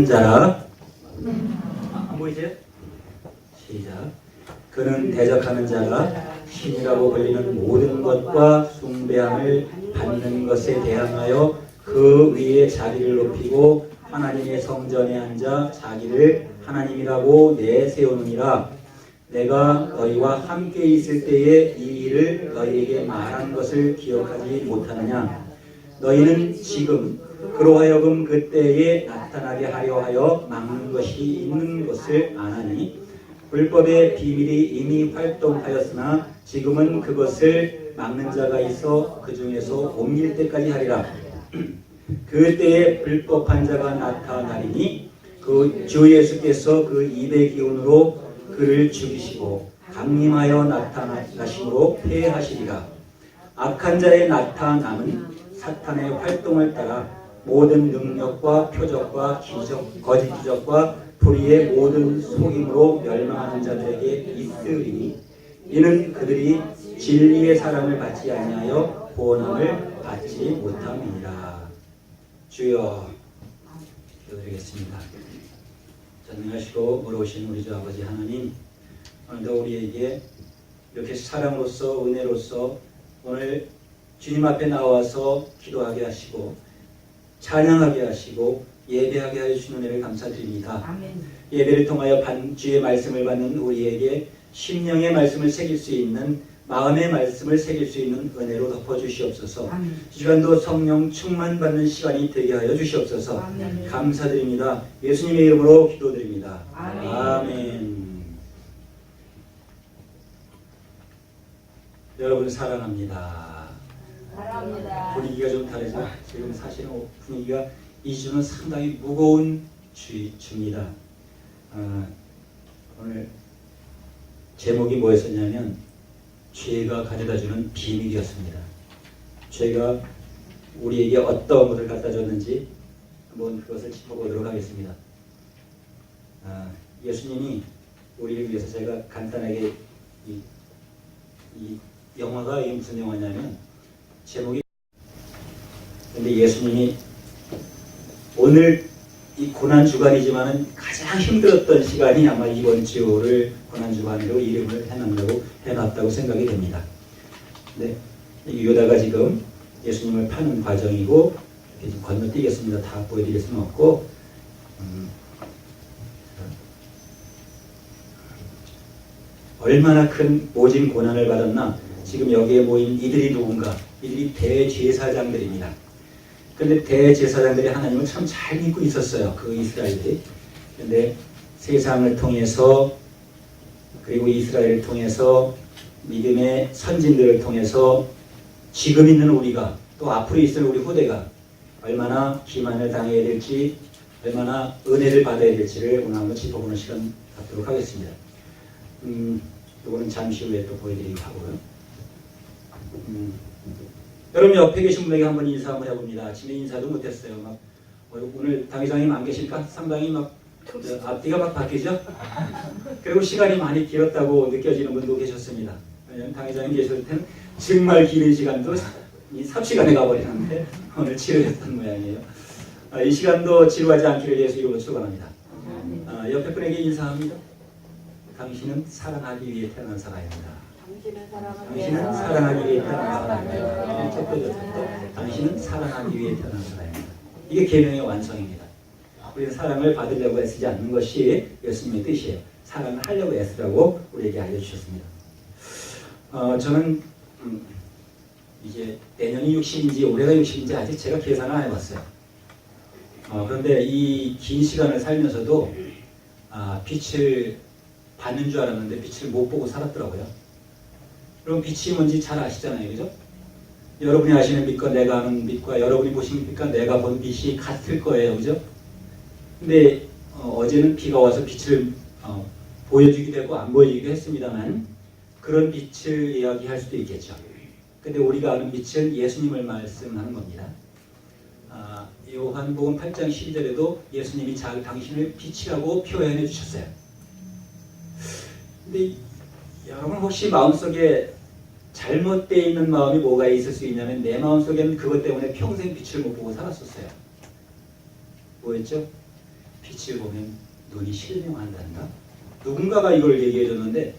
자라. 안 보이세요? 시작. 그는 대적하는 자라 신이라고 불리는 모든 것과 숭배함을 받는 것에 대항하여 그 위에 자기를 높이고 하나님의 성전에 앉아 자기를 하나님이라고 내세우느니라. 내가 너희와 함께 있을 때에 이 일을 너희에게 말한 것을 기억하지 못하느냐. 너희는 지금 그로 하여금 그때에 나타나게 하려 하여 막는 것이 있는 것을 아나니 불법의 비밀이 이미 활동하였으나 지금은 그것을 막는 자가 있어 그 중에서 옮길 때까지 하리라. 그때에 불법한 자가 나타나리니 그 주 예수께서 그 입의 기운으로 그를 죽이시고 강림하여 나타나심으로 폐하시리라. 악한 자의 나타남은 사탄의 활동을 따라 모든 능력과 표적과 기적, 거짓 기적과 불의의 모든 속임으로 멸망하는 자들에게 있으리니 이는 그들이 진리의 사랑을 받지 아니하여 구원함을 받지 못함이니라. 주여, 기도드리겠습니다. 전능하시고 물어오신 우리 주 아버지 하나님, 오늘도 우리에게 이렇게 사랑으로서 은혜로서 오늘 주님 앞에 나와서 기도하게 하시고 찬양하게 하시고 예배하게 하여 주신 은혜를 감사드립니다. 아멘. 예배를 통하여 주의 말씀을 받는 우리에게 심령의 말씀을 새길 수 있는, 마음의 말씀을 새길 수 있는 은혜로 덮어주시옵소서. 아멘. 이 시간도 성령 충만받는 시간이 되게 하여 주시옵소서. 아멘. 감사드립니다. 예수님의 이름으로 기도드립니다. 아멘. 아멘. 여러분 사랑합니다. 사랑합니다. 분위기가 좀 다르죠. 지금 사실은 분위기가 이 주는 상당히 무거운 주입니다. 오늘 제목이 뭐였었냐면 죄가 가져다주는 비밀이었습니다. 죄가 우리에게 어떤 것을 갖다 줬는지 한번 그것을 짚어보도록 하겠습니다. 예수님이 우리를 위해서 제가 간단하게 이 영화가 이게 무슨 영화냐면 제목이, 근데 예수님이 오늘 이 고난주간이지만은 가장 힘들었던 시간이 아마 이번 주를 고난주간으로 이름을 해놨다고 생각이 됩니다. 네, 유다가 지금 예수님을 파는 과정이고, 이렇게 좀 건너뛰겠습니다. 다 보여드릴 수는 없고, 얼마나 큰 모진 고난을 받았나. 지금 여기에 모인 이들이 누군가? 이들이 대제사장들입니다. 그런데 대제사장들이 하나님을 참 잘 믿고 있었어요. 그 이스라엘들이. 그런데 세상을 통해서, 그리고 이스라엘을 통해서, 믿음의 선진들을 통해서 지금 있는 우리가, 또 앞으로 있을 우리 후대가 얼마나 기만을 당해야 될지, 얼마나 은혜를 받아야 될지를 오늘 한번 짚어보는 시간 갖도록 하겠습니다. 이거는 잠시 후에 또 보여드리기로 하고요. 여러분 옆에 계신 분에게 한번 인사 한번 해봅니다. 아침에 인사도 못했어요. 오늘 당회장님 안 계실까? 상당히 앞뒤가 막 바뀌죠? 그리고 시간이 많이 길었다고 느껴지는 분도 계셨습니다. 왜냐하면 당회장님 계실 때는 정말 긴 시간도 이 삽시간에 가버리는데 오늘 지루했던 모양이에요. 이 시간도 지루하지 않기를 예수 이름으로 축원합니다. 옆에 분에게 인사합니다. 당신은 사랑하기 위해 태어난 사람입니다. 당신은 사랑하기 위해 태어난 사람입니다. 당신은 사랑하기 위해 태어난 사람입니다. 이게 계명의 완성입니다. 우리는 사랑을 받으려고 애쓰지 않는 것이 예수님의 뜻이에요. 사랑을 하려고 애쓰라고 우리에게 알려주셨습니다. 저는 이제 내년이 60인지 올해가 60인지 아직 제가 계산을 안 해봤어요. 그런데 이 긴 시간을 살면서도 빛을 받는 줄 알았는데 빛을 못 보고 살았더라고요. 그럼 빛이 뭔지 잘 아시잖아요. 그죠? 여러분이 아시는 빛과 내가 아는 빛과 여러분이 보시는 빛과 내가 본 빛이 같을 거예요. 그죠? 근데 어제는 비가 와서 빛을 보여주기도 했고 안 보여주기도 했습니다만 그런 빛을 이야기할 수도 있겠죠. 근데 우리가 아는 빛은 예수님을 말씀하는 겁니다. 요한복음 8장 12절에도 예수님이 당신을 빛이라고 표현해 주셨어요. 근데 여러분 혹시 마음속에 잘못되어 있는 마음이 뭐가 있을 수 있냐면 내 마음속에는 그것 때문에 평생 빛을 못 보고 살았었어요. 뭐였죠? 빛을 보면 눈이 실명한단다. 누군가가 이걸 얘기해 줬는데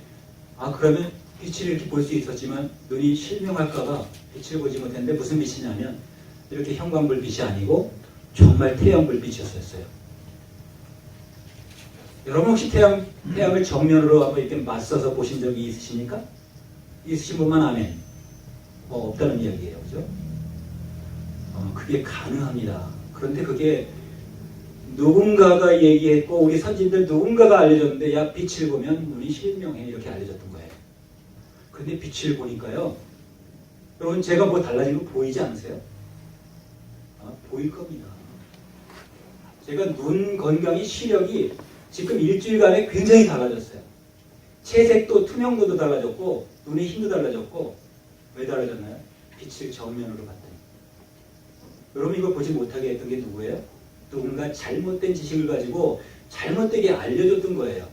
그러면 빛을 이렇게 볼 수 있었지만 눈이 실명할까봐 빛을 보지 못했는데 무슨 빛이냐면 이렇게 형광불빛이 아니고 정말 태양불빛이었어요. 여러분 혹시 태양을 정면으로 한번 이렇게 맞서서 보신 적이 있으십니까? 있으신 분만 아멘. 없다는 이야기예요. 그죠? 그게 가능합니다. 그런데 그게 누군가가 얘기했고 우리 선진들 누군가가 알려줬는데 야 빛을 보면 눈이 실명해 이렇게 알려줬던 거예요. 근데 빛을 보니까요. 여러분 제가 뭐 달라진 거 보이지 않으세요? 보일 겁니다. 제가 눈 건강이 시력이 지금 일주일간에 굉장히 달라졌어요. 채색도 투명도도 달라졌고 눈의 힘도 달라졌고 왜 달라졌나요? 빛을 정면으로 봤더니. 여러분 이거 보지 못하게 했던 게 누구예요? 누군가 잘못된 지식을 가지고 잘못되게 알려줬던 거예요.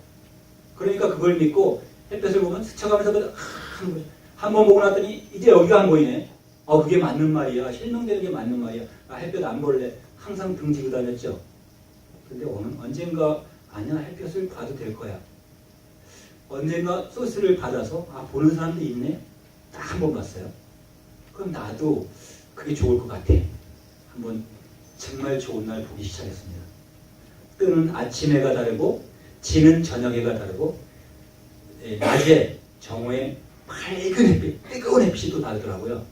그러니까 그걸 믿고 햇볕을 보면 스쳐가면서 한 번 보고 났더니 이제 여기가 안 보이네. 그게 맞는 말이야. 실명되는 게 맞는 말이야. 햇볕 안 볼래. 항상 등지고 다녔죠. 근데 언젠가 아니야 햇볕을 봐도 될 거야. 언젠가 소스를 받아서 보는 사람도 있네. 딱 한 번 봤어요. 그럼 나도 그게 좋을 것 같아. 한번 정말 좋은 날 보기 시작했습니다. 뜨는 아침 해가 다르고 지는 저녁 해가 다르고 낮에 정오에 밝은 햇빛, 뜨거운 햇빛이 또 다르더라고요.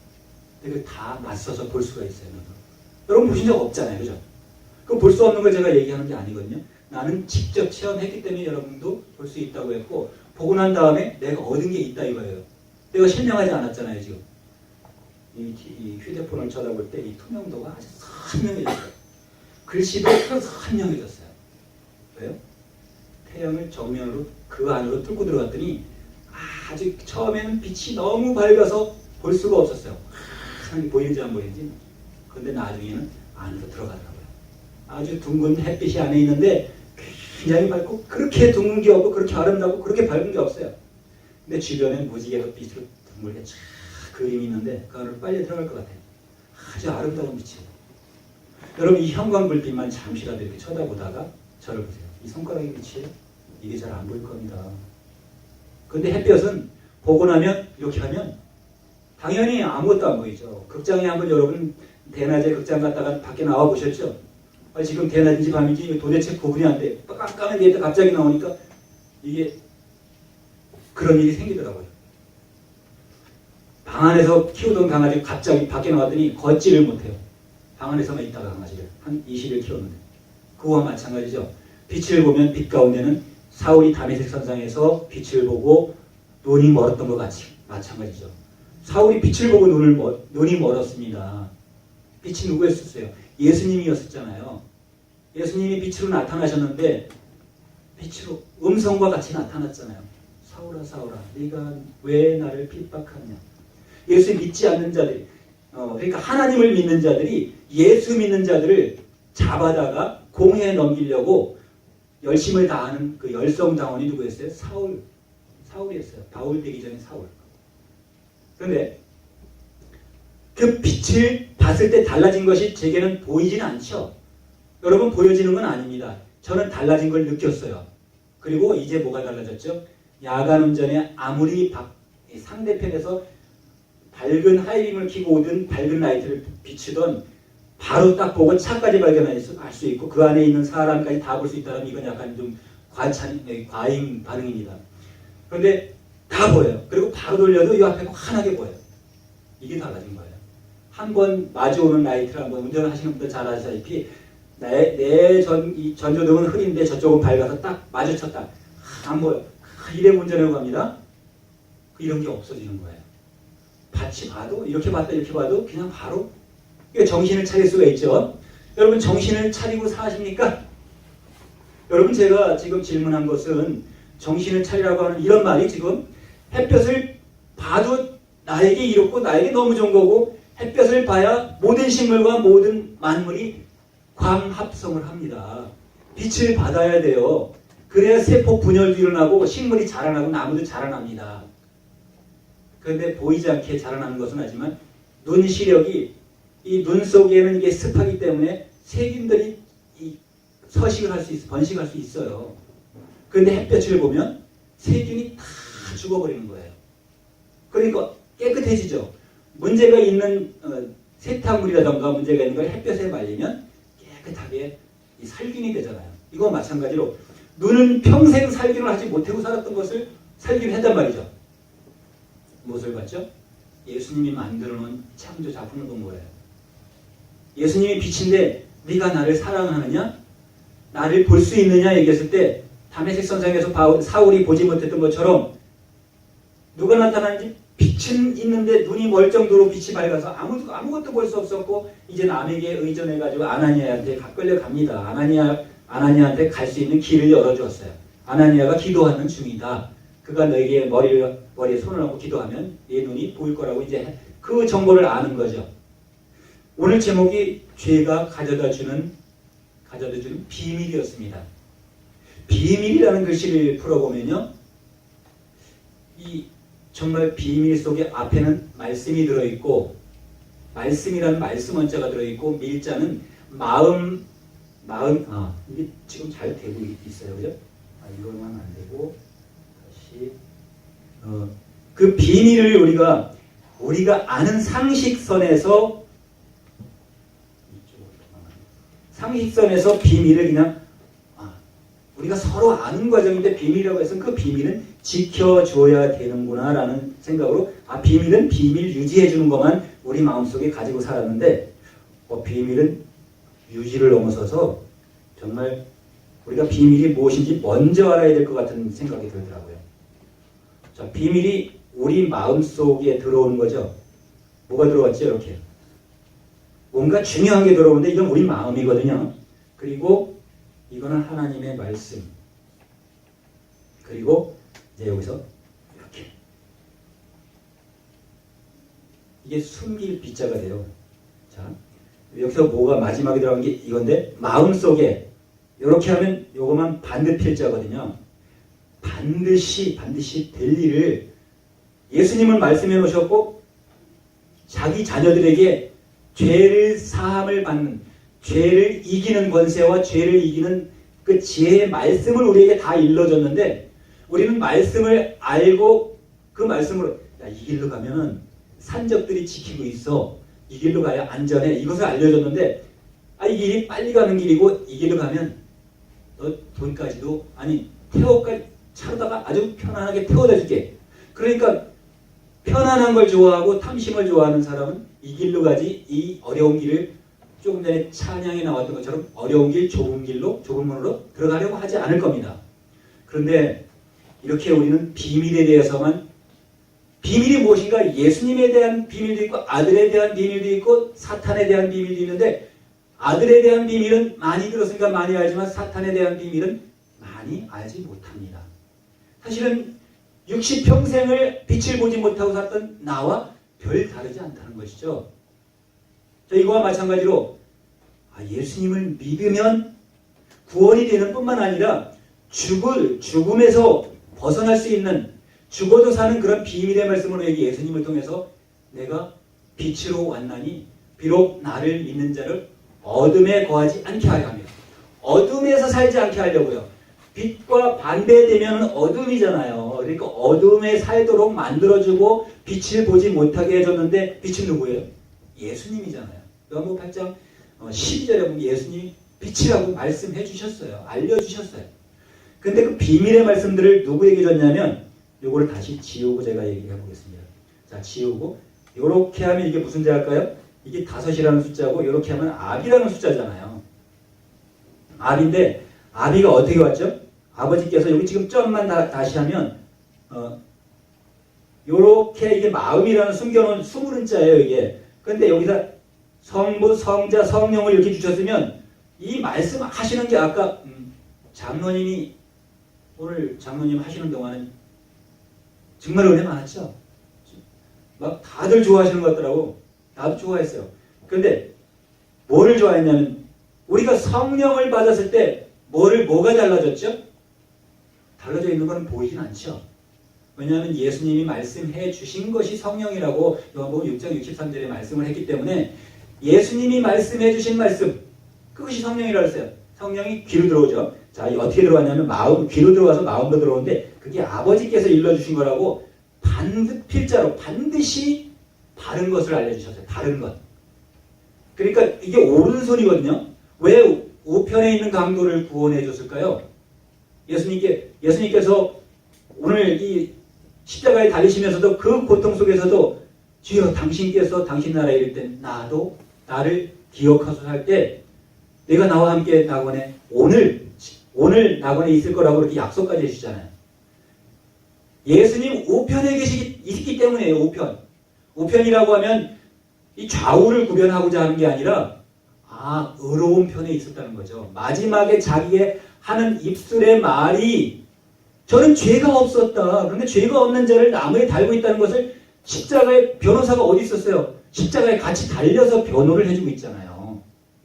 그걸 다 맞서서 볼 수가 있어요. 여러분 보신 적 없잖아요. 그죠? 그럼 볼 수 없는 걸 제가 얘기하는 게 아니거든요. 나는 직접 체험했기 때문에 여러분도 볼 수 있다고 했고 보고 난 다음에 내가 얻은 게 있다 이거예요. 내가 실명하지 않았잖아요. 지금 이 휴대폰을 쳐다볼 때 이 투명도가 아주 선명해졌어요. 글씨도 선명해졌어요. 왜요? 태양을 정면으로 그 안으로 뚫고 들어갔더니 아주 처음에는 빛이 너무 밝아서 볼 수가 없었어요. 항상 보이는지 안 보이는지. 그런데 나중에는 안으로 들어가더라고요. 아주 둥근 햇빛이 안에 있는데 굉장히 밝고 그렇게 둥근 게 없고 그렇게 아름답고 그렇게 밝은 게 없어요. 근데 주변에 무지개로 빛으로 둥글게 쫙 그림이 있는데 그 안으로 빨리 들어갈 것 같아요. 아주 아름다운 빛이에요. 여러분 이 형광불빛만 잠시라도 이렇게 쳐다보다가 저를 보세요. 이 손가락의 빛이에요. 이게 잘 안 보일 겁니다. 근데 햇볕은 보고 나면 이렇게 하면 당연히 아무것도 안 보이죠. 극장에 한번 여러분 대낮에 극장 갔다가 밖에 나와 보셨죠? 지금 대낮인지 밤인지 도대체 구분이 안 돼. 깜깜한 데에다 갑자기 나오니까 이게 그런 일이 생기더라고요. 방 안에서 키우던 강아지 갑자기 밖에 나왔더니 걷지를 못해요. 방 안에서만 있다가 강아지를 한 20일 키웠는데 그거와 마찬가지죠. 빛을 보면 빛 가운데는 사울이 다메섹 선상에서 빛을 보고 눈이 멀었던 것 같이 마찬가지죠. 사울이 빛을 보고 눈이 멀었습니다. 빛이 누구였었어요? 예수님이었었잖아요. 예수님이 빛으로 나타나셨는데 빛으로 음성과 같이 나타났잖아요. 사울아 사울아 네가 왜 나를 핍박하느냐. 예수 믿지 않는 자들이 그러니까 하나님을 믿는 자들이 예수 믿는 자들을 잡아다가 공회에 넘기려고 열심을 다하는 그 열성당원이 누구였어요? 사울이었어요. 바울 되기 전에 사울. 그런데 그 빛을 봤을 때 달라진 것이 제게는 보이지는 않죠. 여러분 보여지는 건 아닙니다. 저는 달라진 걸 느꼈어요. 그리고 이제 뭐가 달라졌죠? 야간 운전에 아무리 상대편에서 밝은 하이빔을 켜고 오든 밝은 라이트를 비추던 바로 딱 보고 차까지 발견할 수 있고 그 안에 있는 사람까지 다 볼 수 있다면 이건 약간 좀 과잉 반응입니다. 그런데 다 보여요. 그리고 바로 돌려도 이 앞에 환하게 보여요. 이게 달라진 거예요. 한번 마주오는 라이트를 한번 운전을 하시는 분들 잘 아시다시피 내 전조등은 흐린데 저쪽은 밝아서 딱 마주쳤다. 안 보여. 이래 운전하고 갑니다. 이런 게 없어지는 거예요. 같이 봐도 이렇게 봤다 이렇게 봐도 그냥 바로 정신을 차릴 수가 있죠. 여러분 정신을 차리고 사십니까? 여러분 제가 지금 질문한 것은 정신을 차리라고 하는 이런 말이 지금 햇볕을 봐도 나에게 이롭고 나에게 너무 좋은 거고 햇볕을 봐야 모든 식물과 모든 만물이 광합성을 합니다. 빛을 받아야 돼요. 그래야 세포 분열도 일어나고 식물이 자라나고 나무도 자라납니다. 그런데 보이지 않게 자라나는 것은 하지만 눈 시력이 이 눈 속에는 이게 습하기 때문에 세균들이 서식을 할 수 있어, 번식할 수 있어요. 그런데 햇볕을 보면 세균이 다 죽어버리는 거예요. 그러니까 깨끗해지죠. 문제가 있는 세탁물이라던가 문제가 있는 걸 햇볕에 말리면 깨끗하게 이 살균이 되잖아요. 이거 마찬가지로 눈은 평생 살균을 하지 못하고 살았던 것을 살균했단 말이죠. 무엇을 봤죠? 예수님이 만들어 놓은 창조 작품을 본 거예요. 예수님이 빛인데 네가 나를 사랑하느냐? 나를 볼 수 있느냐? 얘기했을 때 다메섹 선상에서 사울이 보지 못했던 것처럼 누가 나타나는지 빛은 있는데 눈이 멀 정도로 빛이 밝아서 아무것도 볼 수 없었고 이제 남에게 의존해가지고 아나니아한테 끌려갑니다. 아나니아한테 갈 수 있는 길을 열어주었어요. 아나니아가 기도하는 중이다. 그가 너에게 머리에 손을 얹고 기도하면 네 눈이 보일 거라고 이제 그 정보를 아는 거죠. 오늘 제목이 죄가 가져다주는 비밀이었습니다. 비밀이라는 글씨를 풀어보면요. 이 정말 비밀 속에 앞에는 말씀이 들어있고 말씀이라는 말씀 원자가 들어있고 밀자는 마음 이게 지금 잘 되고 있어요. 그죠? 이거만 안 되고 다시 그 비밀을 우리가 아는 상식선에서 비밀을 그냥 우리가 서로 아는 과정인데 비밀이라고 해서 그 비밀은 지켜줘야 되는구나 라는 생각으로 비밀은 비밀 유지해 주는 것만 우리 마음속에 가지고 살았는데 비밀은 유지를 넘어서서 정말 우리가 비밀이 무엇인지 먼저 알아야 될 것 같은 생각이 들더라고요. 자, 비밀이 우리 마음속에 들어오는 거죠. 뭐가 들어왔죠? 이렇게 뭔가 중요한 게 들어오는데 이건 우리 마음이거든요. 그리고 이거는 하나님의 말씀. 그리고 이제 여기서 이렇게 이게 숨길 빗자가 돼요. 자, 여기서 뭐가 마지막에 들어간 게 이건데 마음속에 이렇게 하면 요거만 반드필자거든요. 반드시 될 일을 예수님은 말씀해 놓으셨고 자기 자녀들에게 죄를 사함을 받는 죄를 이기는 권세와 죄를 이기는 그 지혜의 말씀을 우리에게 다 일러줬는데 우리는 말씀을 알고 그 말씀으로 이 길로 가면은 산적들이 지키고 있어. 이 길로 가야 안전해. 이것을 알려줬는데 이 길이 빨리 가는 길이고 이 길로 가면 너 돈까지도 태워까지 차로다가 아주 편안하게 태워다 줄게. 그러니까 편안한 걸 좋아하고 탐심을 좋아하는 사람은 이 길로 가지 이 어려운 길을 조금 전에 찬양에 나왔던 것처럼 어려운 길, 좁은 길로, 좁은 문으로 들어가려고 하지 않을 겁니다. 그런데 이렇게 우리는 비밀에 대해서만 비밀이 무엇인가 예수님에 대한 비밀도 있고 아들에 대한 비밀도 있고 사탄에 대한 비밀도 있는데 아들에 대한 비밀은 많이 들었으니까 많이 알지만 사탄에 대한 비밀은 많이 알지 못합니다. 사실은 60평생을 빛을 보지 못하고 살던 나와 별 다르지 않다는 것이죠. 이거와 마찬가지로 예수님을 믿으면 구원이 되는 뿐만 아니라 죽음에서 벗어날 수 있는 죽어도 사는 그런 비밀의 말씀으로 여기 예수님을 통해서 내가 빛으로 왔나니 비록 나를 믿는 자를 어둠에 거하지 않게 하려 하며 어둠에서 살지 않게 하려고요. 빛과 반대되면 어둠이잖아요. 그러니까 어둠에 살도록 만들어주고 빛을 보지 못하게 해줬는데 빛은 누구예요? 예수님이잖아요. 요한복음 8장 12절에 보면 예수님이 빛이라고 말씀해 주셨어요. 알려주셨어요. 근데 그 비밀의 말씀들을 누구에게 줬냐면 요거를 다시 지우고 제가 얘기해 보겠습니다. 자, 지우고 요렇게 하면 이게 무슨 자일까요? 이게 5이라는 숫자고 요렇게 하면 아비라는 숫자잖아요. 아비인데 아비가 어떻게 왔죠? 아버지께서 여기 지금 점만 다시 하면 요렇게 이게 마음이라는 숨겨놓은 숨은 자예요 이게. 근데 여기다 성부, 성자, 성령을 이렇게 주셨으면 이 말씀 하시는 게 아까 장로님이 오늘 장로님 하시는 동안은 정말 은혜 많았죠. 막 다들 좋아하시는 것 같더라고. 나도 좋아했어요. 그런데 뭐를 좋아했냐면 우리가 성령을 받았을 때 뭐가 달라졌죠? 달라져 있는 건 보이진 않죠. 왜냐하면 예수님이 말씀해 주신 것이 성령이라고 요한복음 6장 63절에 말씀을 했기 때문에 예수님이 말씀해 주신 말씀 그것이 성령이라고 했어요. 성령이 귀로 들어오죠. 자, 어떻게 들어왔냐면 귀로 들어와서 마음으로 들어오는데 그게 아버지께서 일러주신 거라고 필자로 반드시 바른 것을 알려주셨어요. 바른 것. 그러니까 이게 오른손이거든요. 왜 우편에 있는 강도를 구원해 줬을까요? 예수님께서 오늘 이 십자가에 달리시면서도 그 고통 속에서도 주여 당신께서 당신 나라에 이를 때 나도 나를 기억하소서 할 때 내가 나와 함께 낙원에 오늘 낙원에 있을 거라고 이렇게 약속까지 해주잖아요. 예수님 우편에 있기 때문에요. 우편이라고 하면 이 좌우를 구별하고자 하는 게 아니라 의로운 편에 있었다는 거죠. 마지막에 자기의 하는 입술의 말이 저는 죄가 없었다. 그런데 죄가 없는 자를 나무에 달고 있다는 것을 십자가에 변호사가 어디 있었어요? 십자가에 같이 달려서 변호를 해주고 있잖아요.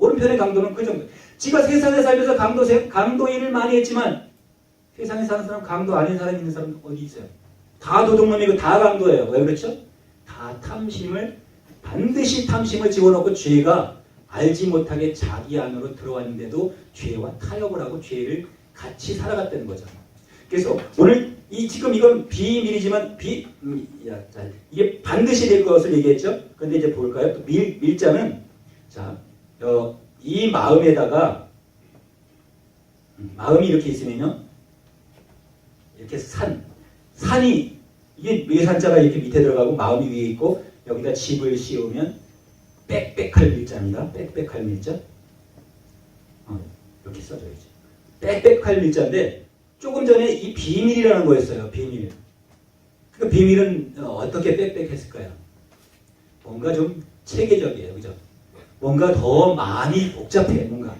오른편의 강도는 그 정도. 지가 세상에 살면서 강도 일을 많이 했지만 세상에 사는 사람 강도 아닌 사람 있는 사람 어디 있어요? 다 도둑놈이고 다 강도예요. 왜 그렇죠? 다 반드시 탐심을 집어넣고 죄가 알지 못하게 자기 안으로 들어왔는데도 죄와 타협을 하고 죄를 같이 살아갔다는 거죠. 그래서 오늘 지금 이건 비밀이지만 이게 반드시 될 것을 얘기했죠. 그런데 이제 볼까요? 또 밀자는 이 마음에다가 마음이 이렇게 있으면요, 이렇게 산이 이게 외산자가 이렇게 밑에 들어가고 마음이 위에 있고 여기다 집을 씌우면 빽빽할 밀자입니다. 빽빽할 밀자. 이렇게 써줘야지. 빽빽할 밀자인데 조금 전에 이 비밀이라는 거였어요. 비밀. 그 비밀은 어떻게 빽빽했을까요? 뭔가 좀 체계적이에요. 그죠? 뭔가 더 많이 복잡해. 뭔가.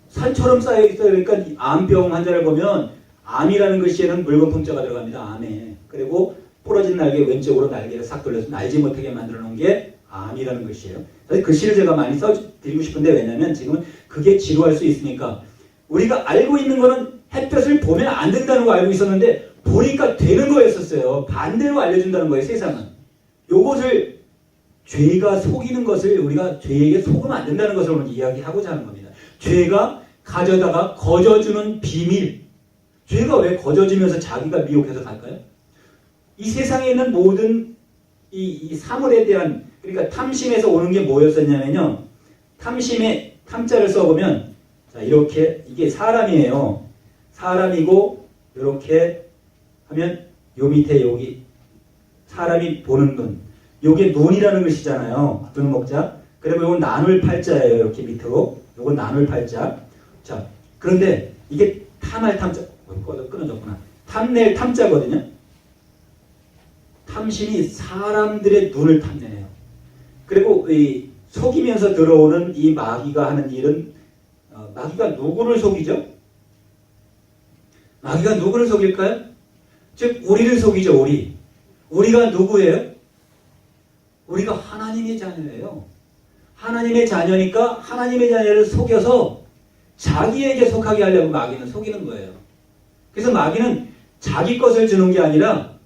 산처럼 쌓여있어요. 그러니까 암병 환자를 보면 암이라는 글씨에는 묽은 품자가 들어갑니다. 암에. 그리고 부러진 날개 왼쪽으로 날개를 싹 돌려서 날지 못하게 만들어 놓은 게 암이라는 글씨예요. 글씨를 제가 많이 써드리고 싶은데 왜냐면 지금은 그게 지루할 수 있으니까 우리가 알고 있는 거는 햇볕을 보면 안 된다는 거 알고 있었는데 보니까 되는 거였었어요. 반대로 알려준다는 거예요. 세상은. 요것을 죄가 속이는 것을 우리가 죄에게 속으면 안 된다는 것을 오늘 이야기하고자 하는 겁니다. 죄가 가져다가 거저주는 비밀. 죄가 왜 거저주면서 자기가 미혹해서 갈까요? 이 세상에 있는 모든 이 사물에 대한 그러니까 탐심에서 오는 게 뭐였었냐면요. 탐심에 탐자를 써보면 이렇게 이게 사람이에요. 사람이고 이렇게 하면 요 밑에 여기 사람이 보는 눈. 요게 눈이라는 것이잖아요. 눈 먹자. 그리고 요건 나눌 팔자예요. 이렇게 밑으로. 요건 나눌 팔자. 자, 그런데 이게 탐할 탐자. 끊어졌구나. 탐낼 탐자거든요. 탐심이 사람들의 눈을 탐내네요. 그리고 이 속이면서 들어오는 이 마귀가 하는 일은 마귀가 누구를 속이죠? 마귀가 누구를 속일까요? 즉 우리를 속이죠. 우리가 누구예요? 우리가 하나님의 자녀예요. 하나님의 자녀니까 하나님의 자녀를 속여서 자기에게 속하게 하려고 마귀는 속이는 거예요. 그래서 마귀는 자기 것을 주는 게 아니라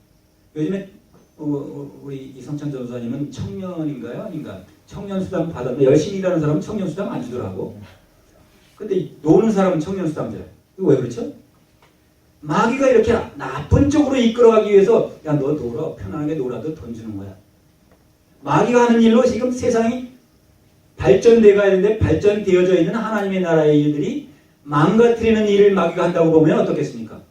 요즘에 우리 이성찬 전도사님은 청년인가요? 아닌가? 청년수당 받았는데 열심히 일하는 사람은 청년수당 안 주더라고. 근데 노는 사람은 청년수당 줘요. 이거 왜 그렇죠? 마귀가 이렇게 나쁜 쪽으로 이끌어가기 위해서 야 너 놀아. 편안하게 놀아도 돈 주는 거야. 마귀가 하는 일로 지금 세상이 발전돼 가야 되는데 발전되어져 있는 하나님의 나라의 일들이 망가뜨리는 일을 마귀가 한다고 보면 어떻겠습니까?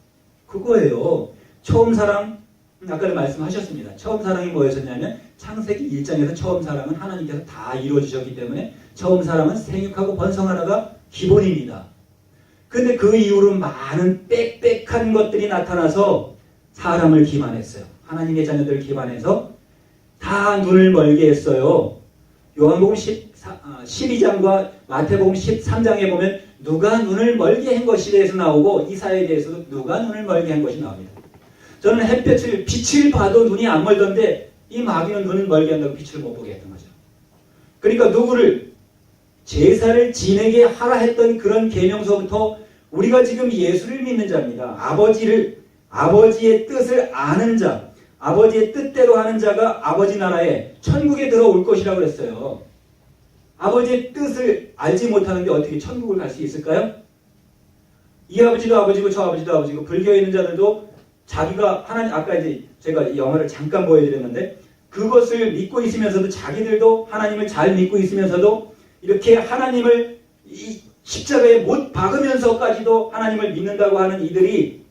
그거예요. 처음 사랑 아까도 말씀하셨습니다. 처음 사랑이 뭐였었냐면 창세기 1장에서 처음 사랑은 하나님께서 다 이루어주셨기 때문에 처음 사랑은 생육하고 번성하라가 기본입니다. 근데 그 이후로 많은 빽빽한 것들이 나타나서 사람을 기만했어요. 하나님의 자녀들을 기만해서 다 눈을 멀게 했어요. 요한복음 12장과 마태복음 13장에 보면 누가 눈을 멀게 한 것에 대해서 나오고 이사야에 대해서도 누가 눈을 멀게 한 것이 나옵니다. 저는 빛을 봐도 눈이 안 멀던데 이 마귀는 눈을 멀게 한다고 빛을 못 보게 했던 거죠. 그러니까 누구를 제사를 지내게 하라 했던 그런 계명서부터 우리가 지금 예수를 믿는 자입니다. 아버지의 뜻을 아는 자, 아버지의 뜻대로 하는 자가 아버지 나라에 천국에 들어올 것이라고 그랬어요. 아버지의 뜻을 알지 못하는데 어떻게 천국을 갈 수 있을까요? 이 아버지도 아버지고 저 아버지도 아버지고 불교에 있는 자들도 자기가 하나님, 아까 이제 제가 이 영화를 잠깐 보여드렸는데 그것을 믿고 있으면서도 자기들도 하나님을 잘 믿고 있으면서도 이렇게 하나님을 이 십자가에 못 박으면서까지도 하나님을 믿는다고 하는 이들이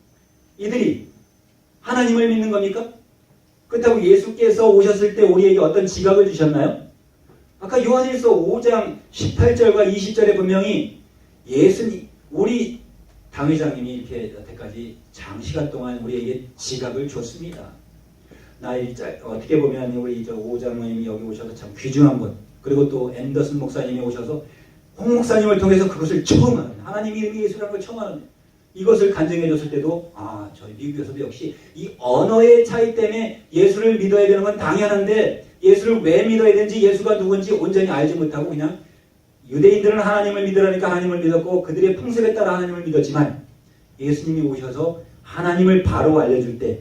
하나님을 믿는 겁니까? 그렇다고 예수께서 오셨을 때 우리에게 어떤 지각을 주셨나요? 아까 요한일서 5장 18절과 20절에 분명히 예수님, 우리 당회장님이 이렇게 여태까지 장시간 동안 우리에게 지각을 줬습니다. 어떻게 보면 우리 오 장로님이 여기 오셔서 참 귀중한 분, 그리고 또 앤더슨 목사님이 오셔서 홍 목사님을 통해서 그것을 처음 하는, 하나님 이름이 예수라는 걸 처음 하는, 이것을 간증해 줬을 때도 저희 미국에서도 역시 이 언어의 차이 때문에 예수를 믿어야 되는 건 당연한데 예수를 왜 믿어야 되는지, 예수가 누군지 온전히 알지 못하고 그냥 유대인들은 하나님을 믿으라니까 하나님을 믿었고 그들의 풍습에 따라 하나님을 믿었지만 예수님이 오셔서 하나님을 바로 알려줄 때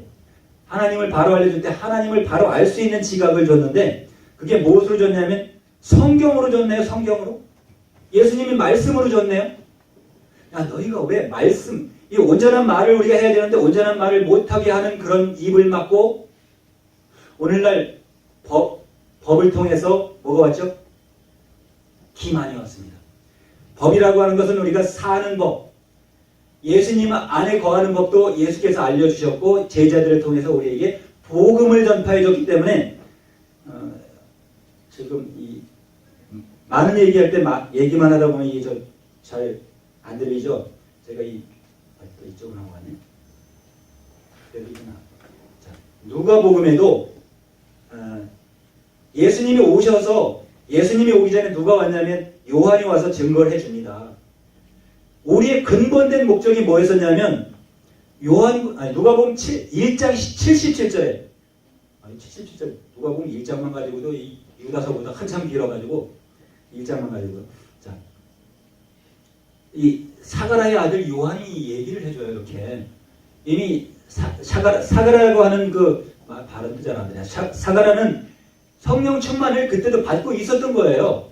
하나님을 바로 알 수 있는 지각을 줬는데 그게 무엇으로 줬냐면 성경으로 줬네요. 성경으로. 예수님이 말씀으로 줬네요. 야, 너희가 왜 말씀, 이 온전한 말을 우리가 해야 되는데 온전한 말을 못하게 하는 그런 입을 막고 오늘날 법을 통해서 뭐가 왔죠? 기만이 왔습니다. 법이라고 하는 것은 우리가 사는 법, 예수님 안에 거하는 법도 예수께서 알려주셨고 제자들을 통해서 우리에게 복음을 전파해 줬기 때문에 지금 이 많은 얘기할 때 얘기만 하다 보면 이게 잘 안 들리죠? 제가 또 이쪽으로 나왔네. 자, 누가복음에도 예수님이 오기 전에 누가 왔냐면 요한이 와서 증거를 해줍니다. 우리의 근본된 목적이 뭐였었냐면 누가복음 1장 77절에 77절 누가복음 1장만 가지고도 이 유다서보다 한참 길어가지고 1장만 가지고 자, 이 사가라의 아들 요한이 얘기를 해줘요. 이렇게 이미 사가라라고 하는 그 발음도 잘 안 되냐. 사가라는 성령 충만을 그때도 받고 있었던 거예요.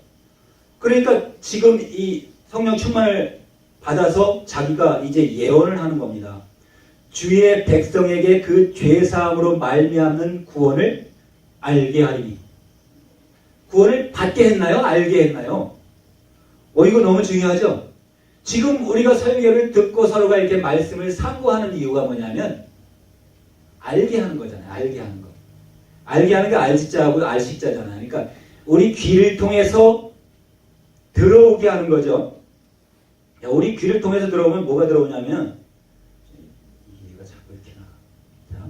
그러니까 지금 이 성령 충만을 받아서 자기가 이제 예언을 하는 겁니다. 주의 백성에게 그 죄사함으로 말미암는 구원을 알게 하리니. 구원을 받게 했나요? 알게 했나요? 이거 너무 중요하죠? 지금 우리가 설교를 듣고 서로가 이렇게 말씀을 상고하는 이유가 뭐냐면 알게 하는 거잖아요. 알게 하는 거. 알게 하는 게 알지자하고 알식자잖아요. 그러니까 우리 귀를 통해서 들어오게 하는 거죠. 우리 귀를 통해서 들어오면 뭐가 들어오냐면 이가 자꾸 이렇게 나가.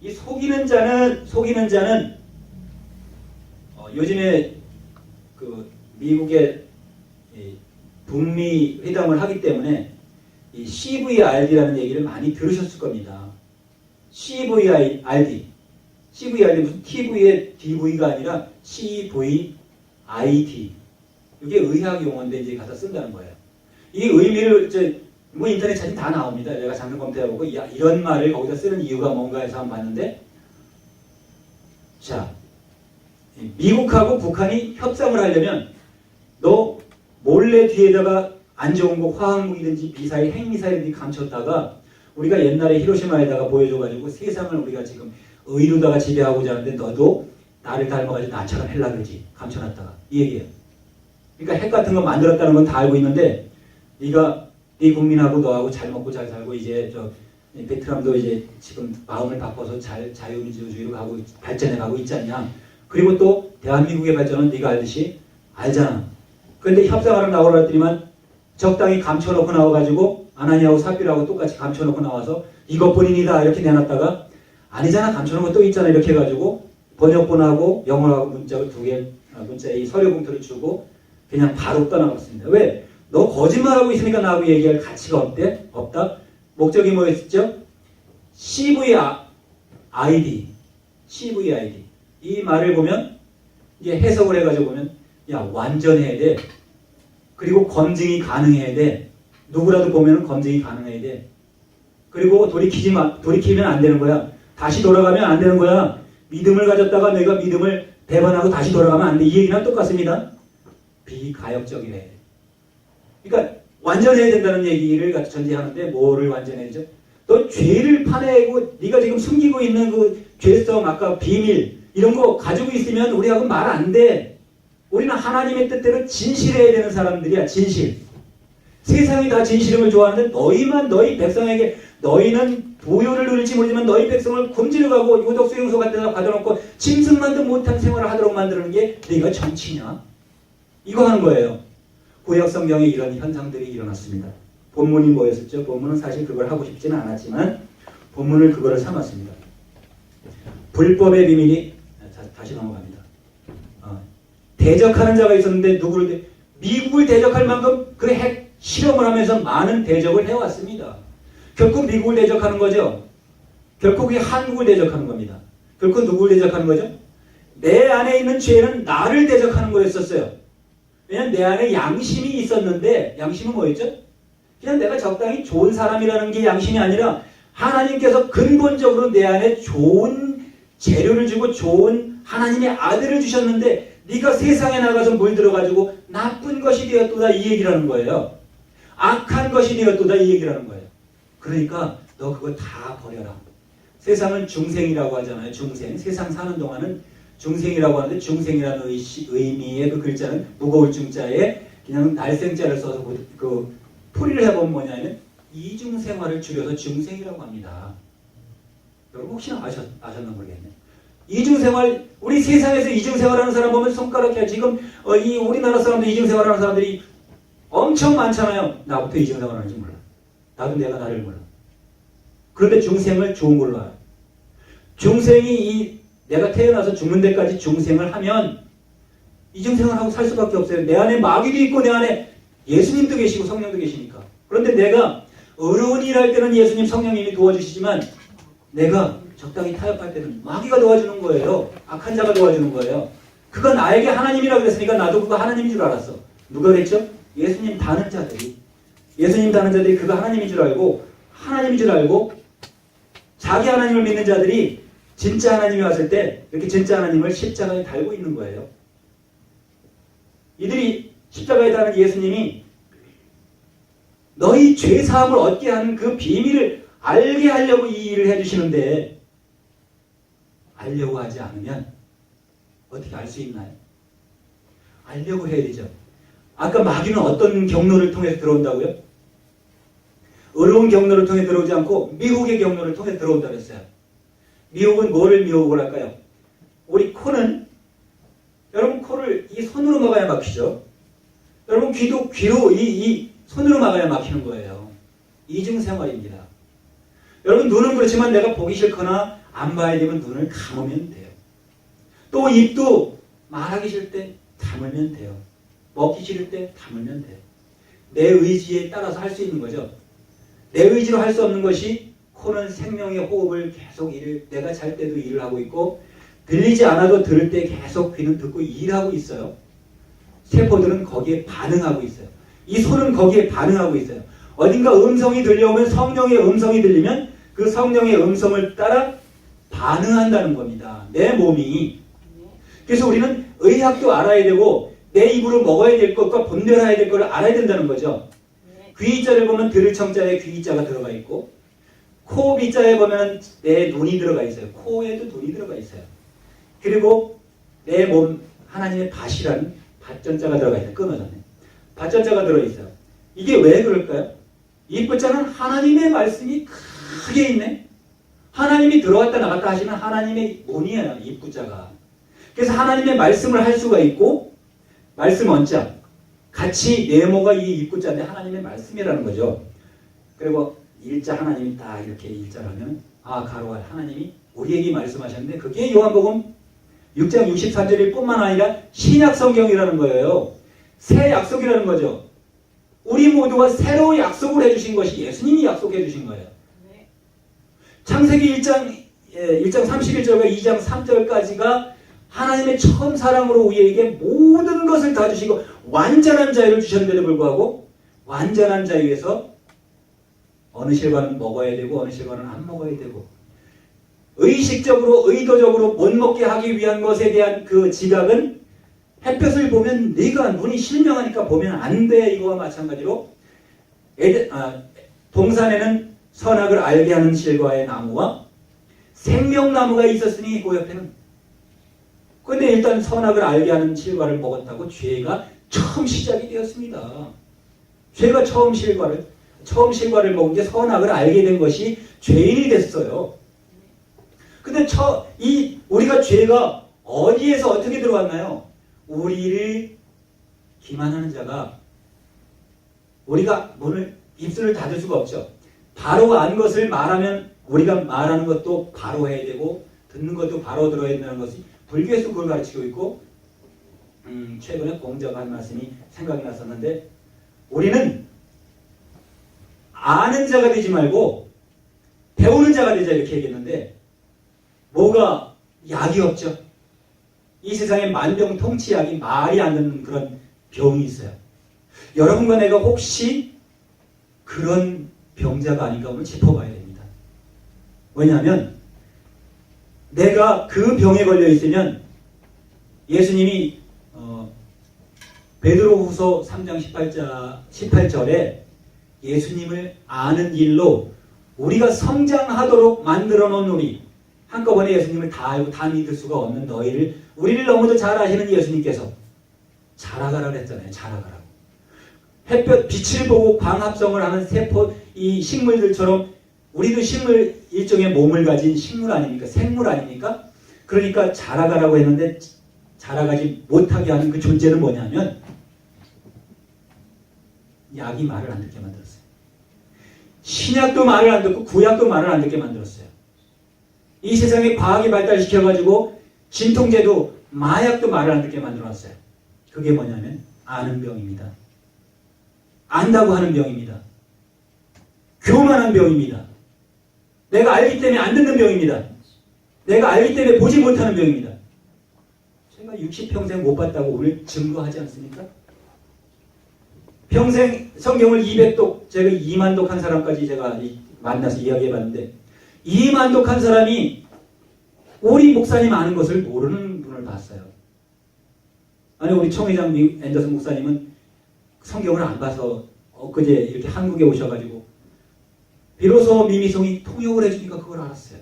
이 속이는 자는 요즘에 그 미국의 북미 회담을 하기 때문에 이 CVRD라는 얘기를 많이 들으셨을 겁니다. CVRD 무슨 TV의 DV가 아니라 CVID. 이게 의학 용어인데 이제 갖다 쓴다는 거예요. 이 의미를 뭐 인터넷 사진 다 나옵니다. 내가 잠깐 검토해보고 이런 말을 거기다 쓰는 이유가 뭔가 해서 한번 봤는데, 자, 미국하고 북한이 협상을 하려면 너 몰래 뒤에다가 안 좋은 거 화학무기든지 미사일, 핵미사일든지 감췄다가 우리가 옛날에 히로시마에다가 보여줘가지고 세상을 우리가 지금 의로다가 지배하고자 하는데 너도 나를 닮아가지고 나처럼 하려고 그러지. 감춰놨다가. 이 얘기예요. 그러니까 핵 같은 거 만들었다는 건 다 알고 있는데 네가 네 국민하고 너하고 잘 먹고 잘 살고 이제 베트남도 이제 지금 마음을 바꿔서 자유민주주의로 발전해 가고 있지 않냐. 그리고 또 대한민국의 발전은 네가 알듯이 알잖아. 그런데 협상하러 나오라 했더니만 적당히 감춰놓고 나와가지고 아나니아하고 삽비라고 똑같이 감춰놓고 나와서 이것뿐이니다 이렇게 내놨다가 아니잖아 감춰놓은 거 또 있잖아 이렇게 해가지고 번역본하고 영어하고 문자로 두 개 문자에 서류 봉투를 주고 그냥 바로 떠나갔습니다. 왜? 너 거짓말하고 있으니까 나하고 얘기할 가치가 없다? 목적이 뭐였죠? CVID. 이 말을 보면 이게 해석을 해가지고 보면 완전해야 돼. 그리고 검증이 가능해야 돼. 누구라도 보면 검증이 가능해야 돼. 그리고 돌이키면 안 되는 거야. 다시 돌아가면 안 되는 거야. 믿음을 가졌다가 내가 믿음을 배반하고 다시 돌아가면 안 돼. 이 얘기랑 똑같습니다. 비가역적이래. 그러니까 완전해야 된다는 얘기를 전제하는데 뭐를 완전해야죠? 너 죄를 파내고 네가 지금 숨기고 있는 그 죄성, 아까 비밀 이런 거 가지고 있으면 우리하고 말 안 돼. 우리는 하나님의 뜻대로 진실해야 되는 사람들이야. 진실. 세상이 다 진실함을 좋아하는데 너희만 너희 백성에게 너희는 보혈을 누릴지 모르지만 너희 백성을 굶주려가고 요독수용소 같은 데다 가둬놓고 짐승만도 못한 생활을 하도록 만드는 게 네가 정치냐? 이거 하는 거예요. 구약 성경에 이런 현상들이 일어났습니다. 본문이 뭐였었죠? 본문은 사실 그걸 하고 싶지는 않았지만 본문을 그거를 삼았습니다. 불법의 비밀이 다시 넘어갑니다. 대적하는 자가 있었는데 누구를 미국을 대적할 만큼 그 핵 실험을 하면서 많은 대적을 해왔습니다. 결코 미국을 대적하는 거죠. 결코 그게 한국을 대적하는 겁니다. 결코 누구를 대적하는 거죠? 내 안에 있는 죄는 나를 대적하는 거였었어요. 왜냐하면 내 안에 양심이 있었는데 양심은 뭐였죠? 그냥 내가 적당히 좋은 사람이라는 게 양심이 아니라 하나님께서 근본적으로 내 안에 좋은 재료를 주고 좋은 하나님의 아들을 주셨는데 네가 세상에 나가서 물들어가지고 나쁜 것이 되었도다 이 얘기라는 거예요. 악한 것이 되었도다 이 얘기라는 거예요. 그러니까 너 그거 다 버려라. 세상은 중생이라고 하잖아요. 중생. 세상 사는 동안은 중생이라고 하는데 중생이라는 의미의 그 글자는 무거울 중자에 그냥 날생자를 써서 그 풀이를 해보면 뭐냐면 이중생활을 줄여서 중생이라고 합니다. 여러분 혹시나 아셨나 모르겠네. 이중생활, 우리 세상에서 이중생활하는 사람 보면 손가락에 지금 이 우리나라 사람들 이중생활하는 사람들이 엄청 많잖아요. 나부터 이중생활하는지 몰라. 나도 내가 나를 몰라. 그런데 중생을 좋은 걸로 알아. 중생이 내가 태어나서 죽는 데까지 중생을 하면 이중생활하고 살 수밖에 없어요. 내 안에 마귀도 있고 내 안에 예수님도 계시고 성령도 계시니까. 그런데 내가 어려운 일 할 때는 예수님 성령님이 도와주시지만 내가 적당히 타협할 때는 마귀가 도와주는 거예요. 악한 자가 도와주는 거예요. 그건 나에게 하나님이라고 그랬으니까 나도 그거 하나님인 줄 알았어. 누가 그랬죠? 예수님 다는 자들이. 예수님 다는 자들이 그거 하나님인 줄 알고 하나님인 줄 알고 자기 하나님을 믿는 자들이 진짜 하나님이 왔을 때 이렇게 진짜 하나님을 십자가에 달고 있는 거예요. 이들이 십자가에 달은 예수님이 너희 죄사함을 얻게 하는 그 비밀을 알게 하려고 이 일을 해주시는데 알려고 하지 않으면 어떻게 알 수 있나요? 알려고 해야 되죠. 아까 마귀는 어떤 경로를 통해서 들어온다고요? 어려운 경로를 통해 들어오지 않고 미혹의 경로를 통해 들어온다고 했어요. 미혹은 뭐를 미혹을 할까요? 우리 코는 여러분 코를 이 손으로 막아야 막히죠. 여러분 귀도 귀로 이 손으로 막아야 막히는 거예요. 이중생활입니다. 여러분 눈은 그렇지만 내가 보기 싫거나 안 봐야 되면 눈을 감으면 돼요. 또 입도 말하기 싫을 때 다물면 돼요. 먹기 싫을 때 다물면 돼요. 내 의지에 따라서 할 수 있는 거죠. 내 의지로 할 수 없는 것이 코는 생명의 호흡을 계속 내가 잘 때도 일을 하고 있고 들리지 않아도 들을 때 계속 귀는 듣고 일하고 있어요. 세포들은 거기에 반응하고 있어요. 이 손은 거기에 반응하고 있어요. 어딘가 음성이 들려오면 성령의 음성이 들리면 그 성령의 음성을 따라 반응한다는 겁니다. 내 몸이. 그래서 우리는 의학도 알아야 되고 내 입으로 먹어야 될 것과 분별해야 될 것을 알아야 된다는 거죠. 귀자를 보면 들을 청자에 귀자가 들어가 있고 코 비자에 보면 내 눈이 들어가 있어요. 코에도 눈이 들어가 있어요. 그리고 내 몸 하나님의 밭이라는 밭전자가 들어가 있어요. 끊어졌네. 밭전자가 들어있어요. 이게 왜 그럴까요? 이 붓자는 하나님의 말씀이 크게 있네. 하나님이 들어왔다 나갔다 하시는 하나님의 문이에요. 이 붓자가. 그래서 하나님의 말씀을 할 수가 있고 말씀 원자 같이 네모가 이 입구자인데 하나님의 말씀이라는 거죠. 그리고 일자 하나님이 딱 이렇게 일자라면 가로할 하나님이 우리에게 말씀하셨는데 그게 요한복음 6장 63절일 뿐만 아니라 신약 성경이라는 거예요. 새 약속이라는 거죠. 우리 모두가 새로 약속을 해주신 것이 예수님이 약속해 주신 거예요. 창세기 1장 31절과 2장 3절까지가 하나님의 처음 사랑으로 우리에게 모든 것을 다 주시고 완전한 자유를 주셨는데도 불구하고 완전한 자유에서 어느 실과는 먹어야 되고 어느 실과는 안 먹어야 되고 의식적으로 의도적으로 못 먹게 하기 위한 것에 대한 그 지각은 햇볕을 보면 네가 눈이 실명하니까 보면 안 돼. 이거와 마찬가지로 동산에는 선악을 알게 하는 실과의 나무와 생명나무가 있었으니 그 옆에는 근데 일단 선악을 알게 하는 실과를 먹었다고 죄가 처음 시작이 되었습니다. 죄가 처음 실과를 먹은 게 선악을 알게 된 것이 죄인이 됐어요. 근데 우리가 죄가 어디에서 어떻게 들어왔나요? 우리를 기만하는 자가 우리가 입술을 닫을 수가 없죠. 바로 안 것을 말하면 우리가 말하는 것도 바로 해야 되고 듣는 것도 바로 들어야 된다는 것이 불교에서 그걸 가르치고 있고 최근에 공자가 한 말씀이 생각이 났었는데 우리는 아는 자가 되지 말고 배우는 자가 되자 이렇게 얘기했는데 뭐가 약이 없죠. 이 세상에 만병통치약이 말이 안 듣는 그런 병이 있어요. 여러분과 내가 혹시 그런 병자가 아닌가 오늘 짚어봐야 됩니다. 왜냐하면 내가 그 병에 걸려 있으면 예수님이 베드로후서 3장 18절에 예수님을 아는 일로 우리가 성장하도록 만들어 놓은 우리 한꺼번에 예수님을 다 알고 다 믿을 수가 없는 너희를 우리를 너무도 잘 아시는 예수님께서 자라가라고 했잖아요. 자라가라고. 햇볕 빛을 보고 광합성을 하는 세포 이 식물들처럼 우리도 식물 일종의 몸을 가진 식물 아닙니까? 생물 아닙니까? 그러니까 자라가라고 했는데 자라가지 못하게 하는 그 존재는 뭐냐면 약이 말을 안 듣게 만들었어요. 신약도 말을 안 듣고 구약도 말을 안 듣게 만들었어요. 이 세상에 과학이 발달시켜가지고 진통제도 마약도 말을 안 듣게 만들어놨어요. 그게 뭐냐면 아는 병입니다. 안다고 하는 병입니다. 교만한 병입니다. 내가 알기 때문에 안 듣는 병입니다. 내가 알기 때문에 보지 못하는 병입니다. 제가 60평생 못 봤다고 오늘 증거하지 않습니까? 평생 성경을 200독, 제가 2만 독 한 사람까지 제가 만나서 이야기해봤는데 2만 독 한 사람이 우리 목사님 아는 것을 모르는 분을 봤어요. 아니 우리 총회장 앤더슨 목사님은 성경을 안 봐서 엊그제 이렇게 한국에 오셔가지고 비로소 미미송이 통역을 해주니까 그걸 알았어요.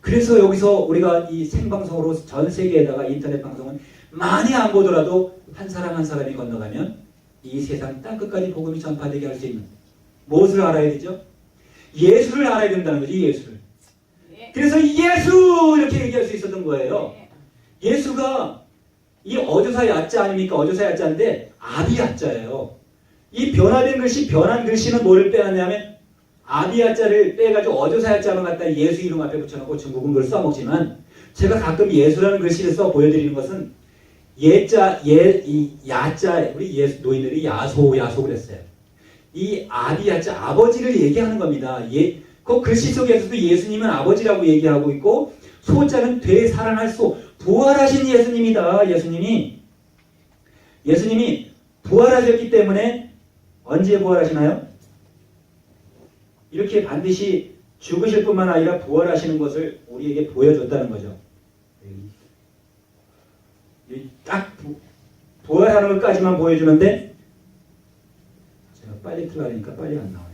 그래서 여기서 우리가 이 생방송으로 전 세계에다가 인터넷 방송은 많이 안 보더라도 한 사람 한 사람이 건너가면 이 세상 땅끝까지 복음이 전파되게 할 수 있는 무엇을 알아야 되죠? 예수를 알아야 된다는 거지. 예수를. 그래서 예수 이렇게 얘기할 수 있었던 거예요. 예수가 이 어조사 야자 아닙니까? 어조사 야자인데 아비 야자예요. 이 변화된 글씨, 변한 글씨는 뭐를 빼놨냐면 아비 야자를 빼가지고 어조사 야자만 갖다 예수 이름 앞에 붙여놓고 중국은 그걸 써먹지만 제가 가끔 예수라는 글씨를 써 보여드리는 것은 예자, 이 야자, 우리 예수 노인들이 야소 그랬어요. 이 아비 야자, 아버지를 얘기하는 겁니다. 그 글씨 속에서도 예수님은 아버지라고 얘기하고 있고 소자는 되살아날 수, 부활하신 예수님이다. 예수님이 부활하셨기 때문에 언제 부활하시나요? 이렇게 반드시 죽으실 뿐만 아니라 부활하시는 것을 우리에게 보여줬다는 거죠. 딱 부활하는 것까지만 보여주는데 제가 빨리 틀라니까 빨리 안 나오네.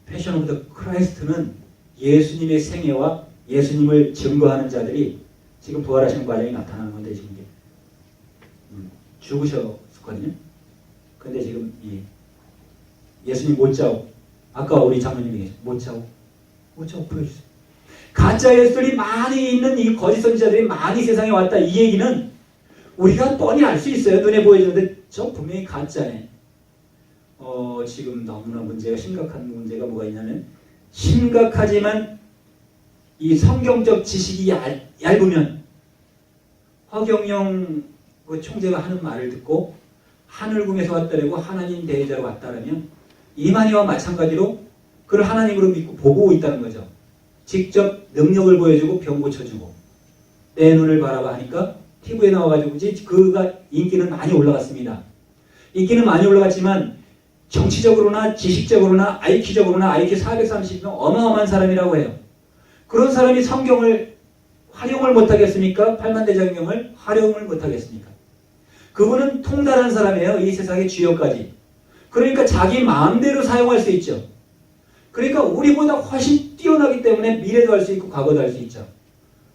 패션 오브 더 크라이스트는 예수님의 생애와 예수님을 증거하는 자들이 지금 부활하시는 과정이 나타나는 건데 지금 죽으셨거든요. 근데 지금 예수님 못 자고 아까 우리 장로님이 계셨죠. 못 자고 보여주세요. 가짜 예수들이 많이 있는 이 거짓 선지자들이 많이 세상에 왔다. 이 얘기는 우리가 뻔히 알 수 있어요. 눈에 보여주는데 저 분명히 가짜네. 지금 너무나 심각한 문제가 뭐가 있냐면 심각하지만 이 성경적 지식이 얇으면 허경영 그 총재가 하는 말을 듣고 하늘궁에서 왔다라고 하나님 대제자로 왔다라면 이만희와 마찬가지로 그를 하나님으로 믿고 보고 있다는 거죠. 직접 능력을 보여주고 병 고쳐주고 내 눈을 바라봐 하니까 TV에 나와가지고 그가 인기는 많이 올라갔습니다. 인기는 많이 올라갔지만 정치적으로나 지식적으로나 IQ적으로나 IQ 430은 어마어마한 사람이라고 해요. 그런 사람이 성경을 활용을 못하겠습니까? 팔만대장경을 활용을 못하겠습니까? 그분은 통달한 사람이에요. 이 세상의 주역까지. 그러니까 자기 마음대로 사용할 수 있죠. 그러니까 우리보다 훨씬 뛰어나기 때문에 미래도 알 수 있고 과거도 알 수 있죠.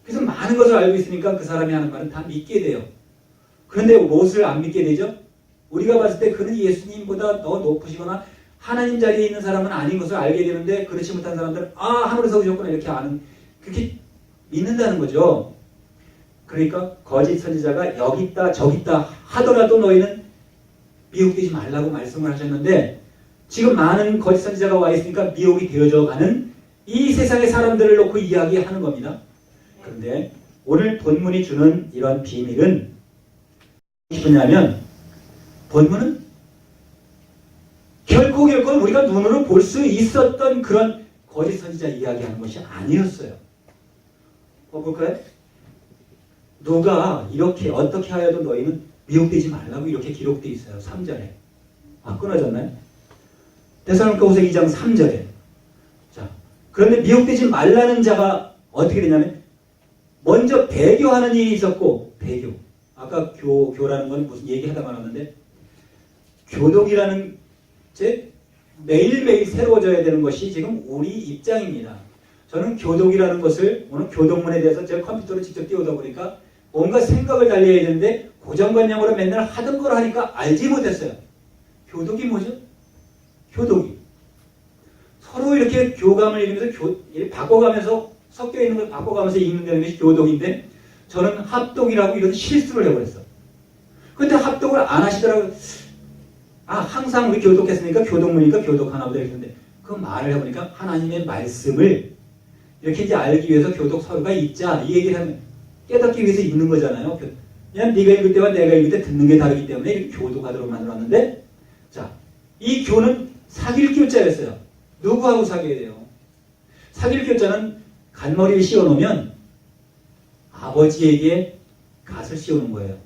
그래서 많은 것을 알고 있으니까 그 사람이 하는 말은 다 믿게 돼요. 그런데 무엇을 안 믿게 되죠? 우리가 봤을 때 그는 예수님보다 더 높으시거나 하나님 자리에 있는 사람은 아닌 것을 알게 되는데 그렇지 못한 사람들은 하늘에서 오셨구나 이렇게 아는, 그렇게 믿는다는 거죠. 그러니까 거짓 선지자가 여기 있다 저기 있다 하더라도 너희는 미혹되지 말라고 말씀을 하셨는데, 지금 많은 거짓 선지자가 와 있으니까 미혹이 되어져 가는 이 세상의 사람들을 놓고 이야기하는 겁니다. 그런데 오늘 본문이 주는 이런 비밀은 뭐냐면, 본문은 결코 우리가 눈으로 볼 수 있었던 그런 거짓 선지자 이야기하는 것이 아니었어요. 볼까요? 누가 이렇게 어떻게 하여도 너희는 미혹되지 말라고 이렇게 기록되어 있어요. 3절에. 끊어졌나요? 데살로니가후서 2장 3절에. 자, 그런데 미혹되지 말라는 자가 어떻게 되냐면, 먼저 배교하는 일이 있었고, 배교. 아까 교라는 건 무슨 얘기하다 말았는데, 교독이라는 매일매일 새로워져야 되는 것이 지금 우리 입장입니다. 저는 교독이라는 것을 오늘 교독문에 대해서 제가 컴퓨터로 직접 띄우다 보니까 뭔가 생각을 달려야 되는데 고정관념으로 맨날 하던 걸 하니까 알지 못했어요. 교독이 뭐죠? 교독이. 서로 이렇게 교감을 읽으면서 바꿔가면서 섞여 있는 걸 바꿔가면서 읽는다는 것이 교독인데, 저는 합독이라고 이런 실수를 해버렸어. 근데 합독을 안 하시더라고요. 항상 우리 교독했으니까 교독문이니까 교독하나 보다 했는데, 그 말을 해보니까 하나님의 말씀을 이렇게 이제 알기 위해서 교독 서류가 있자 이 얘기를 하면 깨닫기 위해서 읽는 거잖아요. 그냥 네가 읽을 때와 내가 읽을 때 듣는 게 다르기 때문에 이렇게 교독하도록 만들었는데, 자, 이 교는 사귈 교자였어요. 누구하고 사귀어야 돼요? 사귈 교자는 간머리를 씌워놓으면 아버지에게 갓을 씌우는 거예요.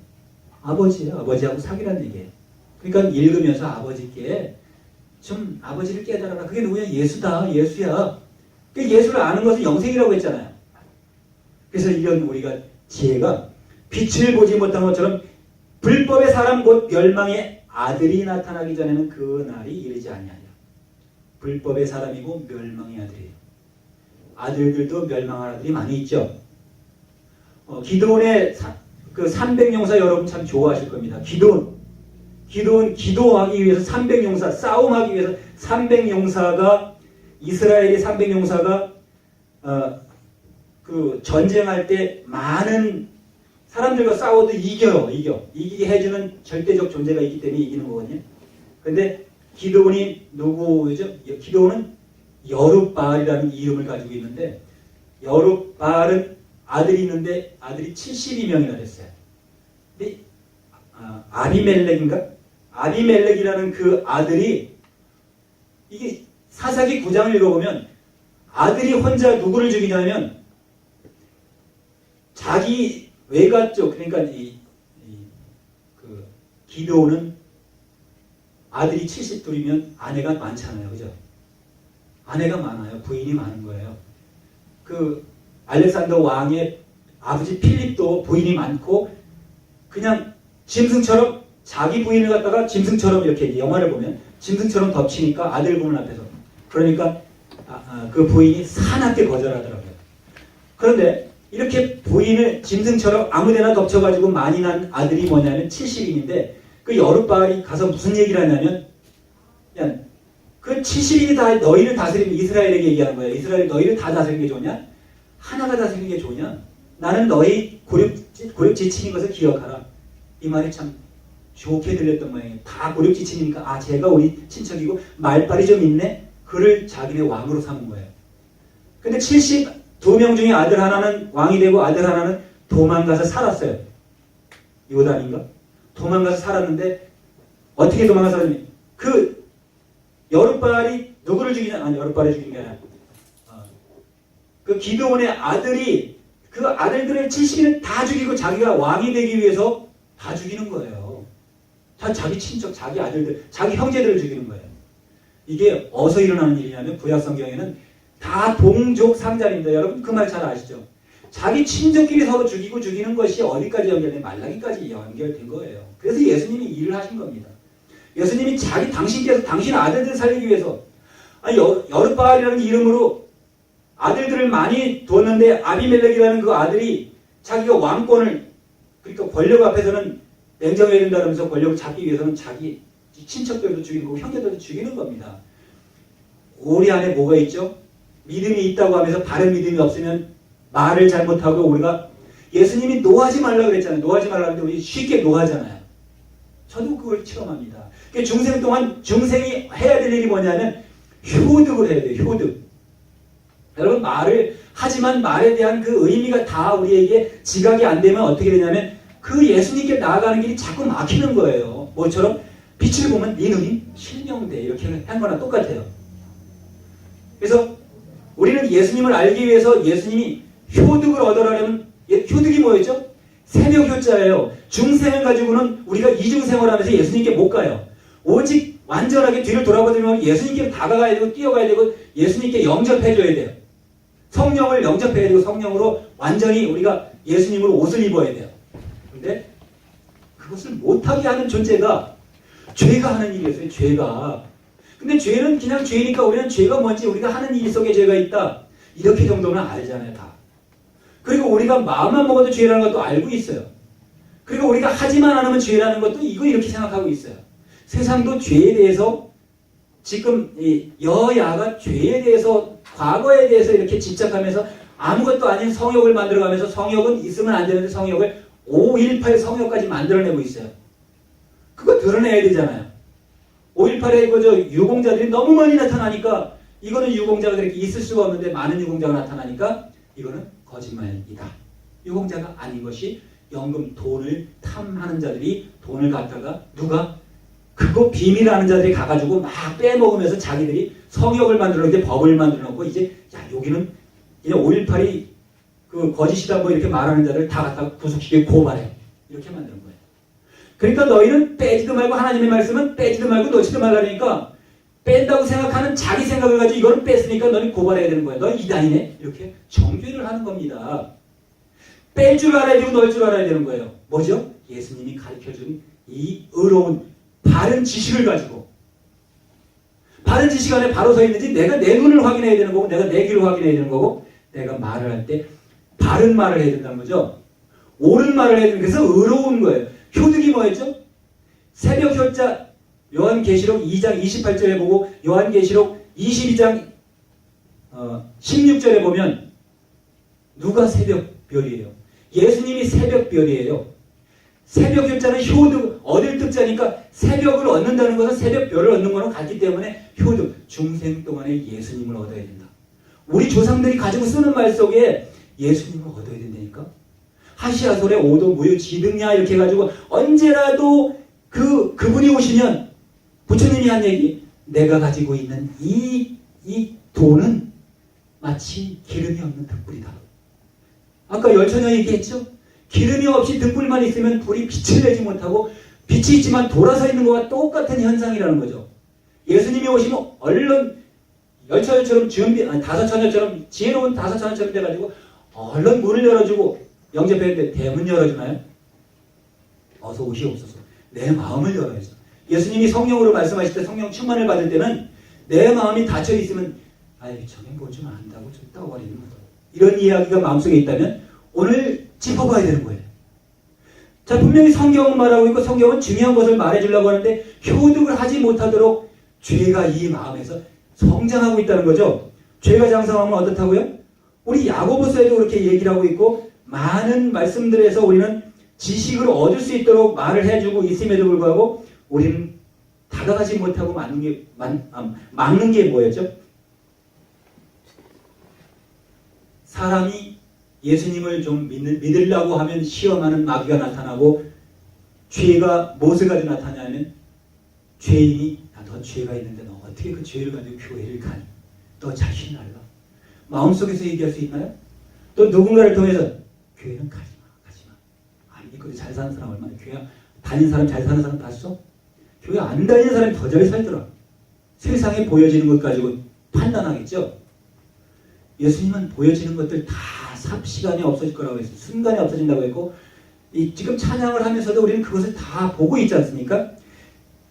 아버지하고 사귀라는 얘기예요. 그러니까 읽으면서 아버지께 좀 아버지를 깨달아라. 그게 누구야? 예수다. 예수야. 그 예수를 아는 것은 영생이라고 했잖아요. 그래서 이런 우리가 지혜가 빛을 보지 못한 것처럼 불법의 사람 곧 멸망의 아들이 나타나기 전에는 그 날이 이르지 아니하리라. 불법의 사람이고 멸망의 아들이에요. 아들들도 멸망할 아들이 많이 있죠. 기도원의 그 300용사 여러분 참 좋아하실 겁니다. 기도하기 위해서 300용사, 싸움하기 위해서 300용사가, 이스라엘의 300용사가 그 전쟁할 때 많은 사람들과 싸워도 이겨요. 이기게 해주는 절대적 존재가 있기 때문에 이기는 거거든요. 근데 기도원이 누구죠? 기도원은 여룻바알이라는 이름을 가지고 있는데, 여룻바알은 아들이 있는데 아들이 72명이나 됐어요. 근데 아비멜렉이라는 그 아들이, 이게 사사기 9장을 읽어보면 아들이 혼자 누구를 죽이냐면 자기 외가 쪽, 그러니까 그 기드온은 아들이 72이면 아내가 많잖아요. 그죠? 아내가 많아요. 부인이 많은 거예요. 그 알렉산더 왕의 아버지 필립도 부인이 많고, 그냥 짐승처럼 자기 부인을 갖다가 짐승처럼 이렇게 영화를 보면 짐승처럼 덮치니까 아들 보는 앞에서, 그러니까 그 부인이 사납게 거절하더라고요. 그런데 이렇게 부인을 짐승처럼 아무데나 덮쳐가지고 많이 난 아들이 뭐냐면 70인인데, 그 여룻바알이 가서 무슨 얘기를 하냐면, 그냥 그 70인이 다 너희를 다스리는, 이스라엘에게 얘기하는 거예요. 이스라엘 너희를 다 다스리는 게 좋냐? 하나가 다스리는 게 좋냐? 나는 너희 고력지친인 것을 기억하라. 이 말이 참 좋게 들렸던 모양이에요. 다 고력지친이니까 쟤가 우리 친척이고 말빨이 좀 있네? 그를 자기네 왕으로 삼은 거예요. 근데 72명 중에 아들 하나는 왕이 되고 아들 하나는 도망가서 살았어요. 요단인가? 도망가서 살았는데 어떻게 도망가서 살았냐면, 그 여룻바알이 누구를 죽이냐? 여룻바알이 죽인 게 아니라 그 기드온의 아들이 그 아들들의 70인을 다 죽이고 자기가 왕이 되기 위해서 다 죽이는 거예요. 다 자기 친척, 자기 아들들, 자기 형제들을 죽이는 거예요. 이게 어디서 일어나는 일이냐면, 구약 성경에는 다 동족 상잔입니다. 여러분 그 말 잘 아시죠? 자기 친족끼리 서로 죽이고 죽이는 것이 어디까지 연결된 말라기까지 연결된 거예요. 그래서 예수님이 일을 하신 겁니다. 예수님이 당신께서 당신 아들들을 살리기 위해서 여룻바알이라는 이름으로 아들들을 많이 뒀는데 아비멜렉이라는 그 아들이 자기가 왕권을 그러니까 권력 앞에서는 냉정해야 된다면서 권력을 잡기 위해서는 자기 친척들도 죽이는 거고 형제들도 죽이는 겁니다. 우리 안에 뭐가 있죠? 믿음이 있다고 하면서 바른 믿음이 없으면 말을 잘못하고 우리가 예수님이 노하지 말라고 그랬잖아요. 노하지 말라고 했는데 우리 쉽게 노하잖아요. 저도 그걸 체험합니다. 중생 동안 중생이 해야 될 일이 뭐냐면 효득을 해야 돼요. 효득. 여러분 말을 하지만 말에 대한 그 의미가 다 우리에게 지각이 안 되면 어떻게 되냐면 그 예수님께 나아가는 길이 자꾸 막히는 거예요. 뭐처럼 빛을 보면 네 눈이 실명돼 이렇게 한 거나 똑같아요. 그래서 우리는 예수님을 알기 위해서 예수님이 효득을 얻으려면 효득이 뭐였죠? 새벽 효자예요. 중생을 가지고는 우리가 이중생활 하면서 예수님께 못 가요. 오직 완전하게 뒤를 돌아보면 예수님께 다가가야 되고 뛰어가야 되고 예수님께 영접해줘야 돼요. 성령을 영접해야 되고 성령으로 완전히 우리가 예수님으로 옷을 입어야 돼요. 그런데 그것을 못하게 하는 존재가 죄가 하는 일이었어요. 죄가. 근데 죄는 그냥 죄니까 우리는 죄가 뭔지 우리가 하는 일 속에 죄가 있다. 이렇게 정도는 알잖아요. 다. 그리고 우리가 마음만 먹어도 죄라는 것도 알고 있어요. 그리고 우리가 하지만 안 하면 죄라는 것도 이거 이렇게 생각하고 있어요. 세상도 죄에 대해서 지금 여야가 죄에 대해서 과거에 대해서 이렇게 집착하면서 아무것도 아닌 성욕을 만들어가면서 성욕은 있으면 안 되는데 성욕을 5.18 성욕까지 만들어내고 있어요. 그거 드러내야 되잖아요. 5.18에 유공자들이 너무 많이 나타나니까 이거는 유공자가 그렇게 있을 수가 없는데 많은 유공자가 나타나니까 이거는 거짓말이다. 유공자가 아닌 것이 연금 돈을 탐하는 자들이 돈을 갖다가 누가 그거 비밀하는 자들이 가가지고 막 빼먹으면서 자기들이 성역을 만들어놓는데 법을 만들어놓고 이제 야 여기는 그냥 5.18이 그 거짓이다 뭐 이렇게 말하는 자들 다 갖다가 구속시키고 고발해 이렇게 만드는 거예요. 그러니까 너희는 빼지도 말고 하나님의 말씀은 빼지도 말고 놓지도 말라니까 뺀다고 생각하는 자기 생각을 가지고 이거는 뺐으니까 너는 고발해야 되는 거야. 너 이단이네 이렇게 정죄를 하는 겁니다. 뺄 줄 알아야 되고 넣을 줄 알아야 되는 거예요. 뭐죠? 예수님이 가르쳐준 이 의로운 바른 지식을 가지고 바른 지식 안에 바로 서 있는지 내가 내 눈을 확인해야 되는 거고 내가 내 귀를 확인해야 되는 거고 내가 말을 할 때 바른 말을 해야 된다는 거죠. 옳은 말을 해야 되는 그래서 의로운 거예요. 효득이 뭐였죠? 새벽 효자 요한계시록 2장 28절에 보고 요한계시록 22장 16절에 보면 누가 새벽별이에요? 예수님이 새벽별이에요. 새벽 효자는 효득, 얻을 득자니까 새벽을 얻는다는 것은 새벽별을 얻는 거랑 같기 때문에 효득, 중생 동안에 예수님을 얻어야 된다. 우리 조상들이 가지고 쓰는 말 속에 예수님을 얻어야 된다니까. 하시아솔의 오도 무유 지등냐 이렇게 해가지고 언제라도 그분이 오시면 부처님이 한 얘기 내가 가지고 있는 이 돈은 마치 기름이 없는 등불이다. 아까 열처녀 얘기했죠? 기름이 없이 등불만 있으면 불이 빛을 내지 못하고 빛이 있지만 돌아서 있는 것과 똑같은 현상이라는 거죠. 예수님이 오시면 얼른 열처녀처럼 다섯처녀처럼 지혜로운 다섯처녀처럼 돼가지고 얼른 문을 열어주고 영접했는데 대문 열어주나요? 어서 오시옵소서. 내 마음을 열어야죠. 예수님이 성령으로 말씀하실 때 성령 충만을 받을 때는 내 마음이 닫혀 있으면 아유 저게 뭐 좀 안다고 좀 떠버리는 거죠. 이런 이야기가 마음속에 있다면 오늘 짚어봐야 되는 거예요. 자 분명히 성경은 말하고 있고 성경은 중요한 것을 말해주려고 하는데 효득을 하지 못하도록 죄가 이 마음에서 성장하고 있다는 거죠. 죄가 장성하면 어떻다고요? 우리 야고보서에도 그렇게 얘기를 하고 있고 많은 말씀들에서 우리는 지식을 얻을 수 있도록 말을 해주고 있음에도 불구하고 우리는 다가가지 못하고 막는 게 뭐였죠? 사람이 예수님을 좀 믿으려고 하면 시험하는 마귀가 나타나고 죄가 무엇을 가지고 나타나냐면 죄인이 너 죄가 있는데 너 어떻게 그 죄를 가지고 교회를 가니? 너 자신을 알라. 마음속에서 얘기할 수 있나요? 또 누군가를 통해서 교회는 가지마. 아니 그래 잘 사는 사람 얼마나 교회 다닌 사람 잘 사는 사람 봤어? 교회 안 다니는 사람이 더 잘 살더라. 세상에 보여지는 것 가지고 판단하겠죠. 예수님은 보여지는 것들 다 삽시간에 없어질 거라고 했어요. 순간에 없어진다고 했고, 지금 찬양을 하면서도 우리는 그것을 다 보고 있지 않습니까?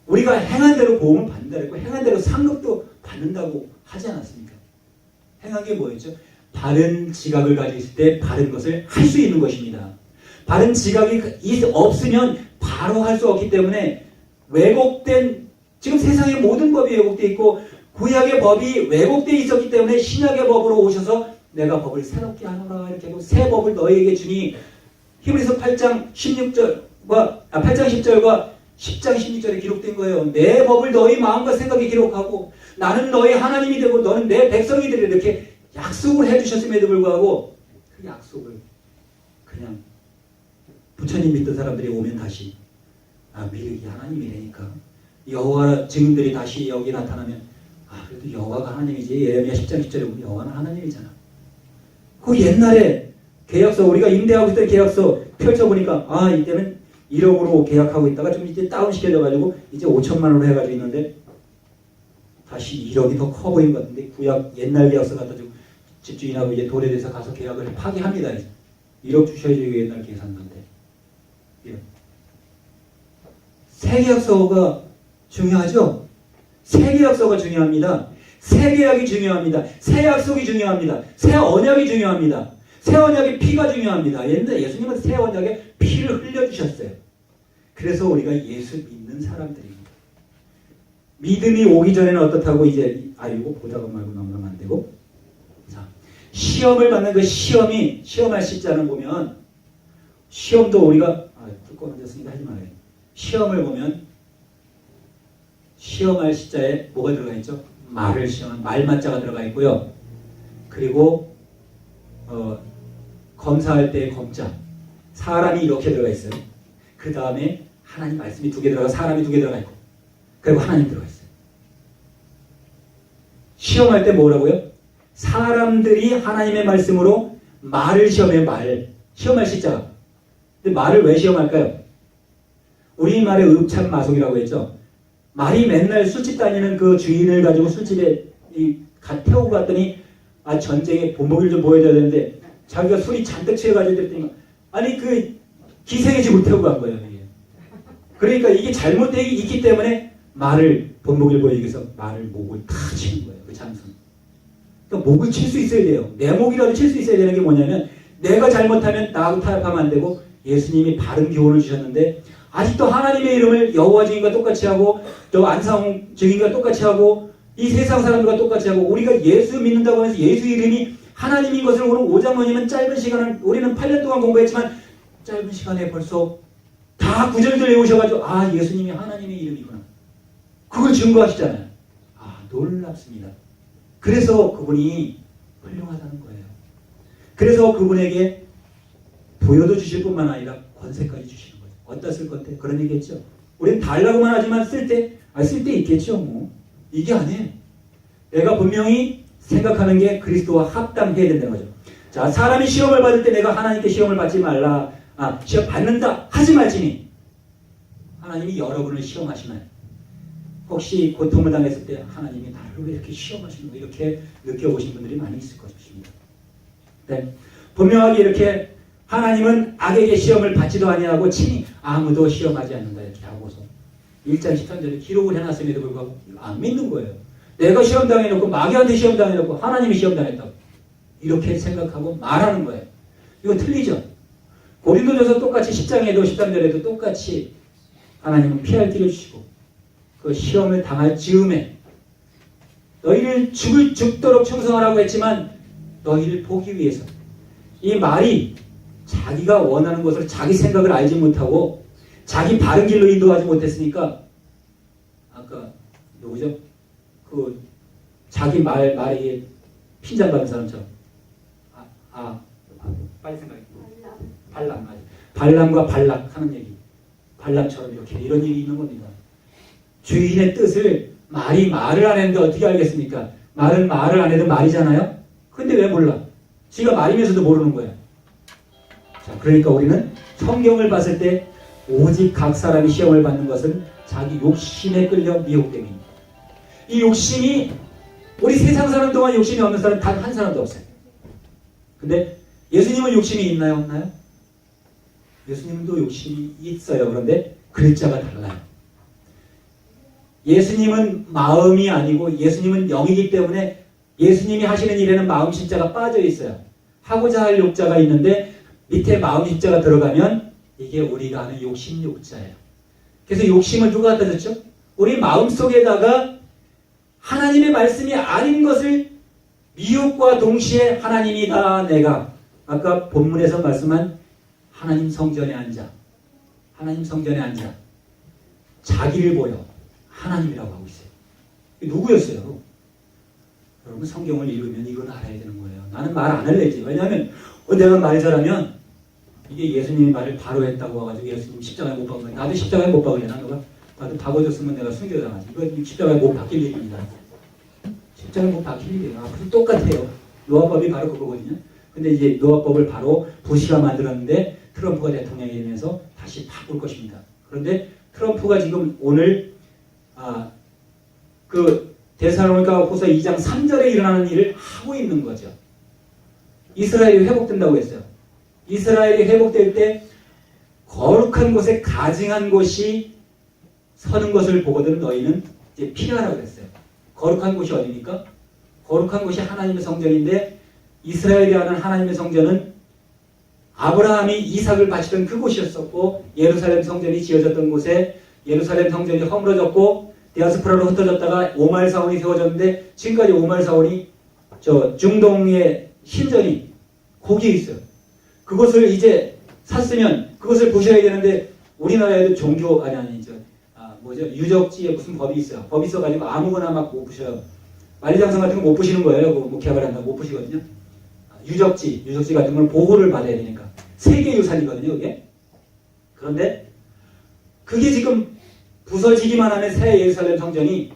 우리가 행한 대로 보험을 받는다고 했고, 행한 대로 상급도 받는다고 하지 않았습니까? 행한 게 뭐였죠? 바른 지각을 가지고 있을 때 바른 것을 할 수 있는 것입니다. 바른 지각이 없으면 바로 할 수 없기 때문에 왜곡된, 지금 세상의 모든 법이 왜곡되어 있고 구약의 법이 왜곡되어 있었기 때문에 신약의 법으로 오셔서 내가 법을 새롭게 하노라 이렇게 하고 새 법을 너희에게 주니, 히브리서 8장 10절과 10장 16절에 기록된 거예요. 내 법을 너희 마음과 생각에 기록하고 나는 너희 하나님이 되고 너는 내 백성이 되리라 이렇게 약속을 해주셨음에도 불구하고 그 약속을 그냥 부처님 믿던 사람들이 오면 다시 미륵이 하나님이 되니까 여호와 증인들이 다시 여기 나타나면 그래도 여호와가 하나님이지. 예레미야 10장 10절에 보면 여호와는 하나님이잖아. 그 옛날에 계약서 우리가 임대하고 있던 계약서 펼쳐보니까 이때는 1억으로 계약하고 있다가 좀 이제 다운시켜져가지고 이제 5천만 원으로 해가지고 있는데 다시 1억이 더 커 보인 것 같은데 구약 옛날 계약서 갖다 주고 집주인하고 이제 도래돼서 가서 계약을 파기합니다. 이제 1억 주셔야지 옛날 계산 건데. 새 계약서가 중요하죠? 새 계약서가 중요합니다. 새 계약이 중요합니다. 새 약속이 중요합니다. 새 언약이 중요합니다. 새 언약의 피가 중요합니다. 예수님은 새 언약의 피를 흘려주셨어요. 그래서 우리가 예수 믿는 사람들입니다. 믿음이 오기 전에는 어떻다고 이제 이거 보다가 말고 넘어가면 안 되고, 자, 시험을 받는 그 시험할 시자는 보면 시험도 우리가 뚜껑 얹었으니까 하지 말아요. 시험을 보면 시험할 시자에 뭐가 들어가 있죠? 말을 시험한 말맞자가 들어가 있고요. 그리고 검사할 때의 검자, 사람이 이렇게 들어가 있어요. 그 다음에 하나님 말씀이 2개 들어가, 사람이 2개 들어가 있고, 그리고 하나님 들어가 있어요. 시험할 때 뭐라고요? 사람들이 하나님의 말씀으로 말을 시험해. 시험할 시자가. 근데 말을 왜 시험할까요? 우리말의 읍참마속이라고 했죠. 말이 맨날 술집 다니는 그 주인을 가지고 술집에 태우고 갔더니 전쟁에 본보기를 좀 보여줘야 되는데 자기가 술이 잔뜩 취해가지고 그랬더니 그 기생이지 못하고 간 거예요. 이게. 그러니까 이게 잘못되어 있기 때문에 말을 본보기를 보이기 위해서 말을 목을 다 치는 거예요. 그 장소는. 그러니까 목을 칠 수 있어야 돼요. 내 목이라도 칠 수 있어야 되는 게 뭐냐면 내가 잘못하면 나하고 타협하면 안 되고 예수님이 바른 교훈을 주셨는데 아직도 하나님의 이름을 여호와 증인과 똑같이 하고 또 안상홍 증인과 똑같이 하고 이 세상 사람들과 똑같이 하고 우리가 예수 믿는다고 해서 예수 이름이 하나님인 것을 오늘 오장로님은 짧은 시간을 우리는 8년 동안 공부했지만 짧은 시간에 벌써 다 구절들 외우셔가지고 예수님이 하나님의 이름이구나. 그걸 증거하시잖아요. 놀랍습니다. 그래서 그분이 훌륭하다는 거예요. 그래서 그분에게 부여도 주실 뿐만 아니라 권세까지 주시는 거예요. 어디다 쓸 건데? 그런 얘기했죠. 우리는 달라고만 하지만 쓸 때 있겠죠. 뭐. 이게 아니에요. 내가 분명히 생각하는 게 그리스도와 합당해야 된다는 거죠. 자, 사람이 시험을 받을 때 내가 하나님께 시험을 받지 말라. 시험 받는다 하지 말지니. 하나님이 여러분을 시험하시나요? 혹시 고통을 당했을 때 하나님이 나를 왜 이렇게 시험하시는 거 이렇게 느껴보신 분들이 많이 있을 것입니다. 네. 분명하게 이렇게 하나님은 악에게 시험을 받지도 아니하고 친히 아무도 시험하지 않는다 이렇게 하고서 1장 13절에 기록을 해놨음에도 불구하고 안 믿는 거예요. 내가 시험당해놓고 마귀한테 시험당해놓고 하나님이 시험당했다고 이렇게 생각하고 말하는 거예요. 이거 틀리죠? 고린도전서 똑같이 10장에도 13절에도 똑같이 하나님은 피할 길을 주시고 그 시험을 당할 즈음에 너희를 죽도록 충성하라고 했지만 너희를 보기 위해서 이 말이 자기가 원하는 것을 자기 생각을 알지 못하고 자기 바른 길로 인도하지 못했으니까 아까 누구죠? 그 자기 말에 핀잔 받은 사람처럼 빨리 생각해. 발람 맞아. 발람과 발락 하는 얘기. 발람처럼 이렇게 이런 일이 있는 겁니다. 주인의 뜻을 말이 말을 안 했는데 어떻게 알겠습니까? 말은 말을 안 해도 말이잖아요. 근데 왜 몰라? 지가 말이면서도 모르는 거야. 자, 그러니까 우리는 성경을 봤을 때 오직 각 사람이 시험을 받는 것은 자기 욕심에 끌려 미혹됨입니다. 이 욕심이 우리 세상 사람 동안 욕심이 없는 사람 단 한 사람도 없어요. 근데 예수님은 욕심이 있나요? 없나요? 예수님도 욕심이 있어요. 그런데 글자가 달라요. 예수님은 마음이 아니고 예수님은 영이기 때문에 예수님이 하시는 일에는 마음 신자가 빠져 있어요. 하고자 할 욕자가 있는데 밑에 마음 신자가 들어가면 이게 우리가 하는 욕심 욕자예요. 그래서 욕심을 누가 갖다 줬죠? 우리 마음속에다가 하나님의 말씀이 아닌 것을 미혹과 동시에 하나님이다 내가 아까 본문에서 말씀한 하나님 성전에 앉아 하나님 성전에 앉아 자기를 보여 하나님이라고 하고 있어요. 누구였어요? 여러분 성경을 읽으면 이건 알아야 되는 거예요. 나는 말 안 할래지. 왜냐하면 내가 말 잘하면 이게 예수님이 말을 바로 했다고 와가지고 예수님 십자가에 못 박은 거야. 나도 십자가에 못 박으려나? 나도 박아줬으면 내가 순교당하지. 이거 십자가에 못 박힐 일입니다. 십자가에 못 박힐 일이에요. 앞으로 똑같아요. 노아법이 바로 그거거든요. 근데 이제 노아법을 바로 부시가 만들었는데 트럼프가 대통령이 되면서 다시 바꿀 것입니다. 그런데 트럼프가 지금 오늘 그 데살로니가 후서 2장 3절에 일어나는 일을 하고 있는 거죠. 이스라엘이 회복된다고 했어요. 이스라엘이 회복될 때 거룩한 곳에 가증한 곳이 서는 것을 보거든 너희는 이제 피하라고 그랬어요. 거룩한 곳이 어디입니까? 거룩한 곳이 하나님의 성전인데 이스라엘이 하는 하나님의 성전은 아브라함이 이삭을 바치던 그곳이었었고 예루살렘 성전이 지어졌던 곳에 예루살렘 성전이 허물어졌고 디아스포라로 흩어졌다가 오말 사원이 세워졌는데 지금까지 오말 사원이 저 중동의 신전이 거기에 있어요. 그것을 이제 샀으면 그것을 보셔야 되는데 우리나라에도 종교 유적지에 무슨 법이 있어요. 법이 있어가지고 아무거나 막 못 부셔요. 만리장성 같은 거 못 부시는 거예요. 그거 목회학을 한다고 못 부시거든요. 유적지 같은 걸 보호를 받아야 되니까 세계유산이거든요. 그게. 그런데 그게 지금 부서지기만 하면 새 예루살렘 성전이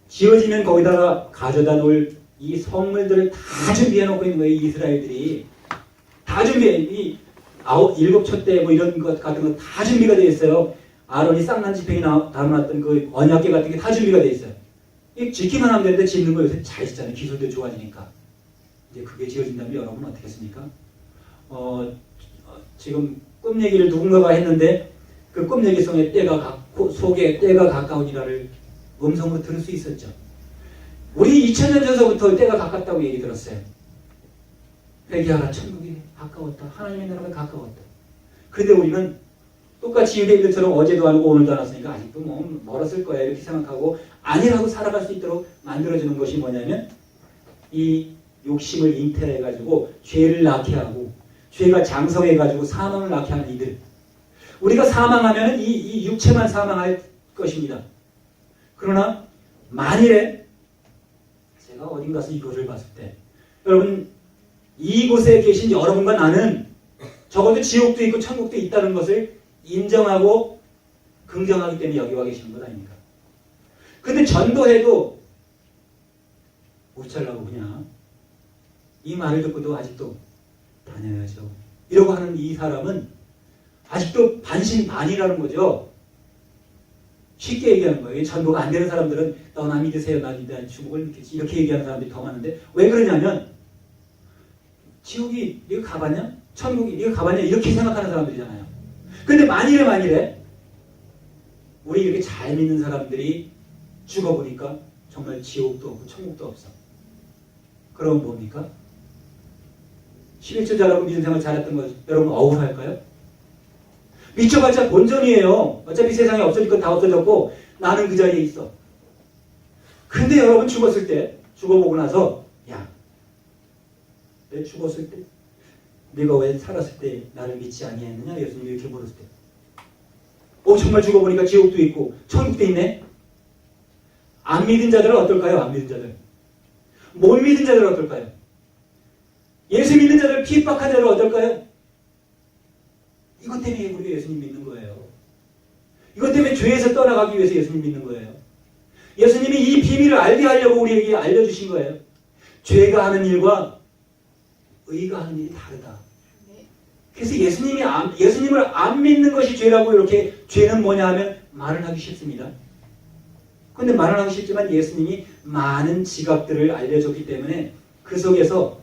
지어지면 거기다가 가져다 놓을 이 성물들을 다 준비해 놓고 있는 거예요. 이스라엘들이 다 준비해. 이 7초 때 뭐 이런 것 같은 거 다 준비가 되어 있어요. 아론이 쌍난 지팡이 담아놨던 그 언약궤 같은 게 다 준비가 되어 있어요. 이 짓기만 하면 되는데 짓는 거 요새 잘 짓잖아요. 기술도 좋아지니까. 이제 그게 지어진다면 여러분은 어떻게 했습니까? 지금 꿈 얘기를 누군가가 했는데 그 꿈 얘기 속에 속에 때가 가까우니라를 음성으로 들을 수 있었죠. 우리 2000년 전서부터 때가 가깝다고 얘기 들었어요. 회개하라, 천국이 가까웠다. 하나님의 나라가 가까웠다. 그런데 우리는 똑같이 유대인들처럼 어제도 알고 오늘도 알았으니까 아직도 뭐 멀었을 거야 이렇게 생각하고 아니라고 살아갈 수 있도록 만들어주는 것이 뭐냐면 이 욕심을 잉태해가지고 죄를 낳게 하고 죄가 장성해가지고 사망을 낳게 하는 이들. 우리가 사망하면 이 육체만 사망할 것입니다. 그러나 만일에 제가 어딘 가서 이것을 봤을 때 여러분 이곳에 계신 여러분과 나는 적어도 지옥도 있고 천국도 있다는 것을 인정하고 긍정하기 때문에 여기 와 계시는 것 아닙니까? 근데 전도해도 어쩌려고 그냥 이 말을 듣고도 아직도 다녀야죠. 이러고 하는 이 사람은 아직도 반신반의라는 거죠. 쉽게 얘기하는 거예요. 전도가 안 되는 사람들은 나 믿으세요. 나 주목을 이렇게 얘기하는 사람들이 더 많은데 왜 그러냐면 지옥이 네가 가봤냐? 천국이 네가 가봤냐? 이렇게 생각하는 사람들이잖아요. 근데 만일에 우리 이렇게 잘 믿는 사람들이 죽어보니까 정말 지옥도 없고 천국도 없어. 그럼 뭡니까? 11조 잘하고 믿음 생활 잘했던 거 여러분 억울할까요? 미쳐봤자 본전이에요. 어차피 세상에 없어질 건 다 없어졌고 나는 그 자리에 있어. 근데 여러분 죽었을 때 죽어보고 나서 야, 내 죽었을 때 네가 왜 살았을 때 나를 믿지 아니했느냐? 예수님이 이렇게 물었을 때 정말 죽어보니까 지옥도 있고 천국도 있네? 안 믿은 자들은 어떨까요? 안 믿은 자들. 못 믿은 자들은 어떨까요? 예수 믿는 자들, 핍박한 자들은 어떨까요? 이것 때문에 우리가 예수님 믿는 거예요. 이것 때문에 죄에서 떠나가기 위해서 예수님 믿는 거예요. 예수님이 이 비밀을 알게 하려고 우리에게 알려주신 거예요. 죄가 하는 일과 의가 하는 일이 다르다. 그래서 예수님을 안 믿는 것이 죄라고 이렇게 죄는 뭐냐 하면 말을 하기 싫습니다. 그런데 말을 하기 싫지만 예수님이 많은 지각들을 알려줬기 때문에 그 속에서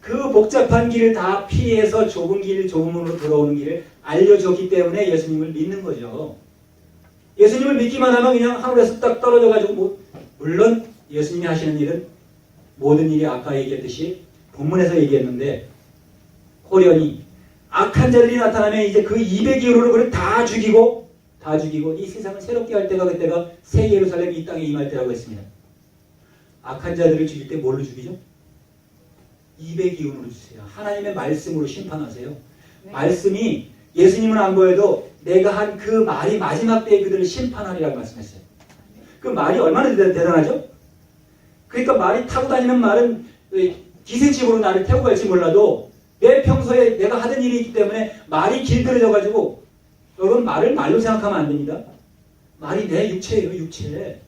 그 복잡한 길을 다 피해서 좁은 길, 좁은 문으로 들어오는 길을 알려줬기 때문에 예수님을 믿는 거죠. 예수님을 믿기만 하면 그냥 하늘에서 딱 떨어져가지고 물론 예수님이 하시는 일은 모든 일이 아까 얘기했듯이 본문에서 얘기했는데 호련히 악한 자들이 나타나면 이제 그 200여로를 그걸 다 죽이고 이 세상을 새롭게 할 때가 그때가 새 예루살렘이 이 땅에 임할 때라고 했습니다. 악한 자들을 죽일 때 뭘로 죽이죠? 200이온으로 주세요. 하나님의 말씀으로 심판하세요. 네. 말씀이 예수님은 안 보여도 내가 한 그 말이 마지막 때에 그들을 심판하리라고 말씀했어요. 그 말이 얼마나 대단하죠? 그러니까 말이 타고 다니는 말은 기생집으로 나를 태우고 갈지 몰라도 내 평소에 내가 하던 일이 있기 때문에 말이 길들여져가지고 여러분 말을 말로 생각하면 안 됩니다. 말이 내 육체예요. 육체.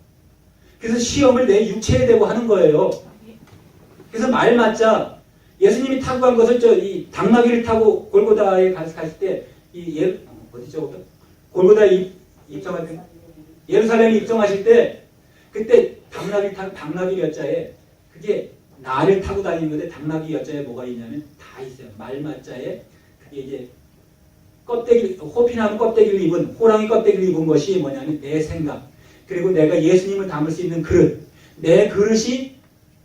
그래서 시험을 내 육체에 대고 하는 거예요. 그래서 말 맞자 예수님이 타고 간 것을 이 당나귀를 타고 골고다에 갔을 때 어디죠? 골고다에 입성할 때 예루살렘에 입성하실 때 그때 당나귀 여자에 그게 나를 타고 다니는 건데 당나귀 여자에 뭐가 있냐면 다 있어요. 말 맞자에 그게 이제 호피나무 껍데기를 입은 호랑이 껍데기를 입은 것이 뭐냐면 내 생각 그리고 내가 예수님을 담을 수 있는 그릇 내 그릇이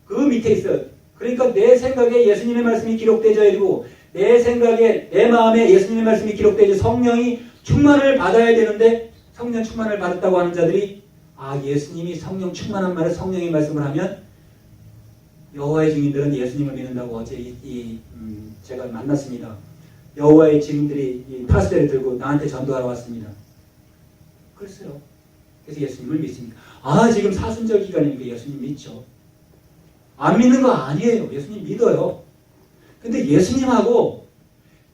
그 밑에 있어요. 그러니까 내 생각에 예수님의 말씀이 기록되어야 되고 내 생각에 내 마음에 예수님의 말씀이 기록되어 성령이 충만을 받아야 되는데 성령 충만을 받았다고 하는 자들이 예수님이 성령 충만한 말을 성령의 말씀을 하면 여호와의 증인들은 예수님을 믿는다고 어제 제가 만났습니다. 여호와의 증인들이 이 파스텔을 들고 나한테 전도하러 왔습니다. 그랬어요. 그래서 예수님을 믿습니까? 지금 사순절 기간이니까 예수님 믿죠. 안 믿는 거 아니에요. 예수님 믿어요. 근데 예수님하고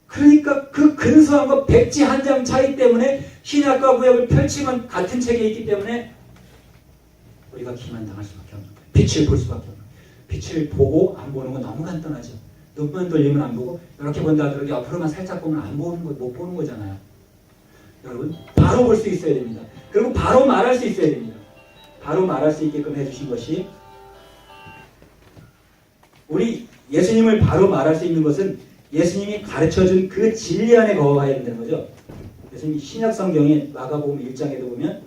그러니까 그 근소한 거 백지 한 장 차이 때문에 신약과 구약을 펼치면 같은 책에 있기 때문에 우리가 기만당할 수밖에 없는 거예요. 빛을 볼 수밖에 없는 거예요. 빛을 보고 안 보는 건 너무 간단하죠. 눈만 돌리면 안 보고 이렇게 본다 하더라도 옆으로만 살짝 보면 안 보는 거, 못 보는 거잖아요. 여러분 바로 볼 수 있어야 됩니다. 그리고 바로 말할 수 있어야 됩니다. 바로 말할 수 있게끔 해주신 것이 우리 예수님을 바로 말할 수 있는 것은 예수님이 가르쳐준 그 진리 안에 거하야 된다는 거죠. 예수님 신약 성경에 마가복음 1장에도 보면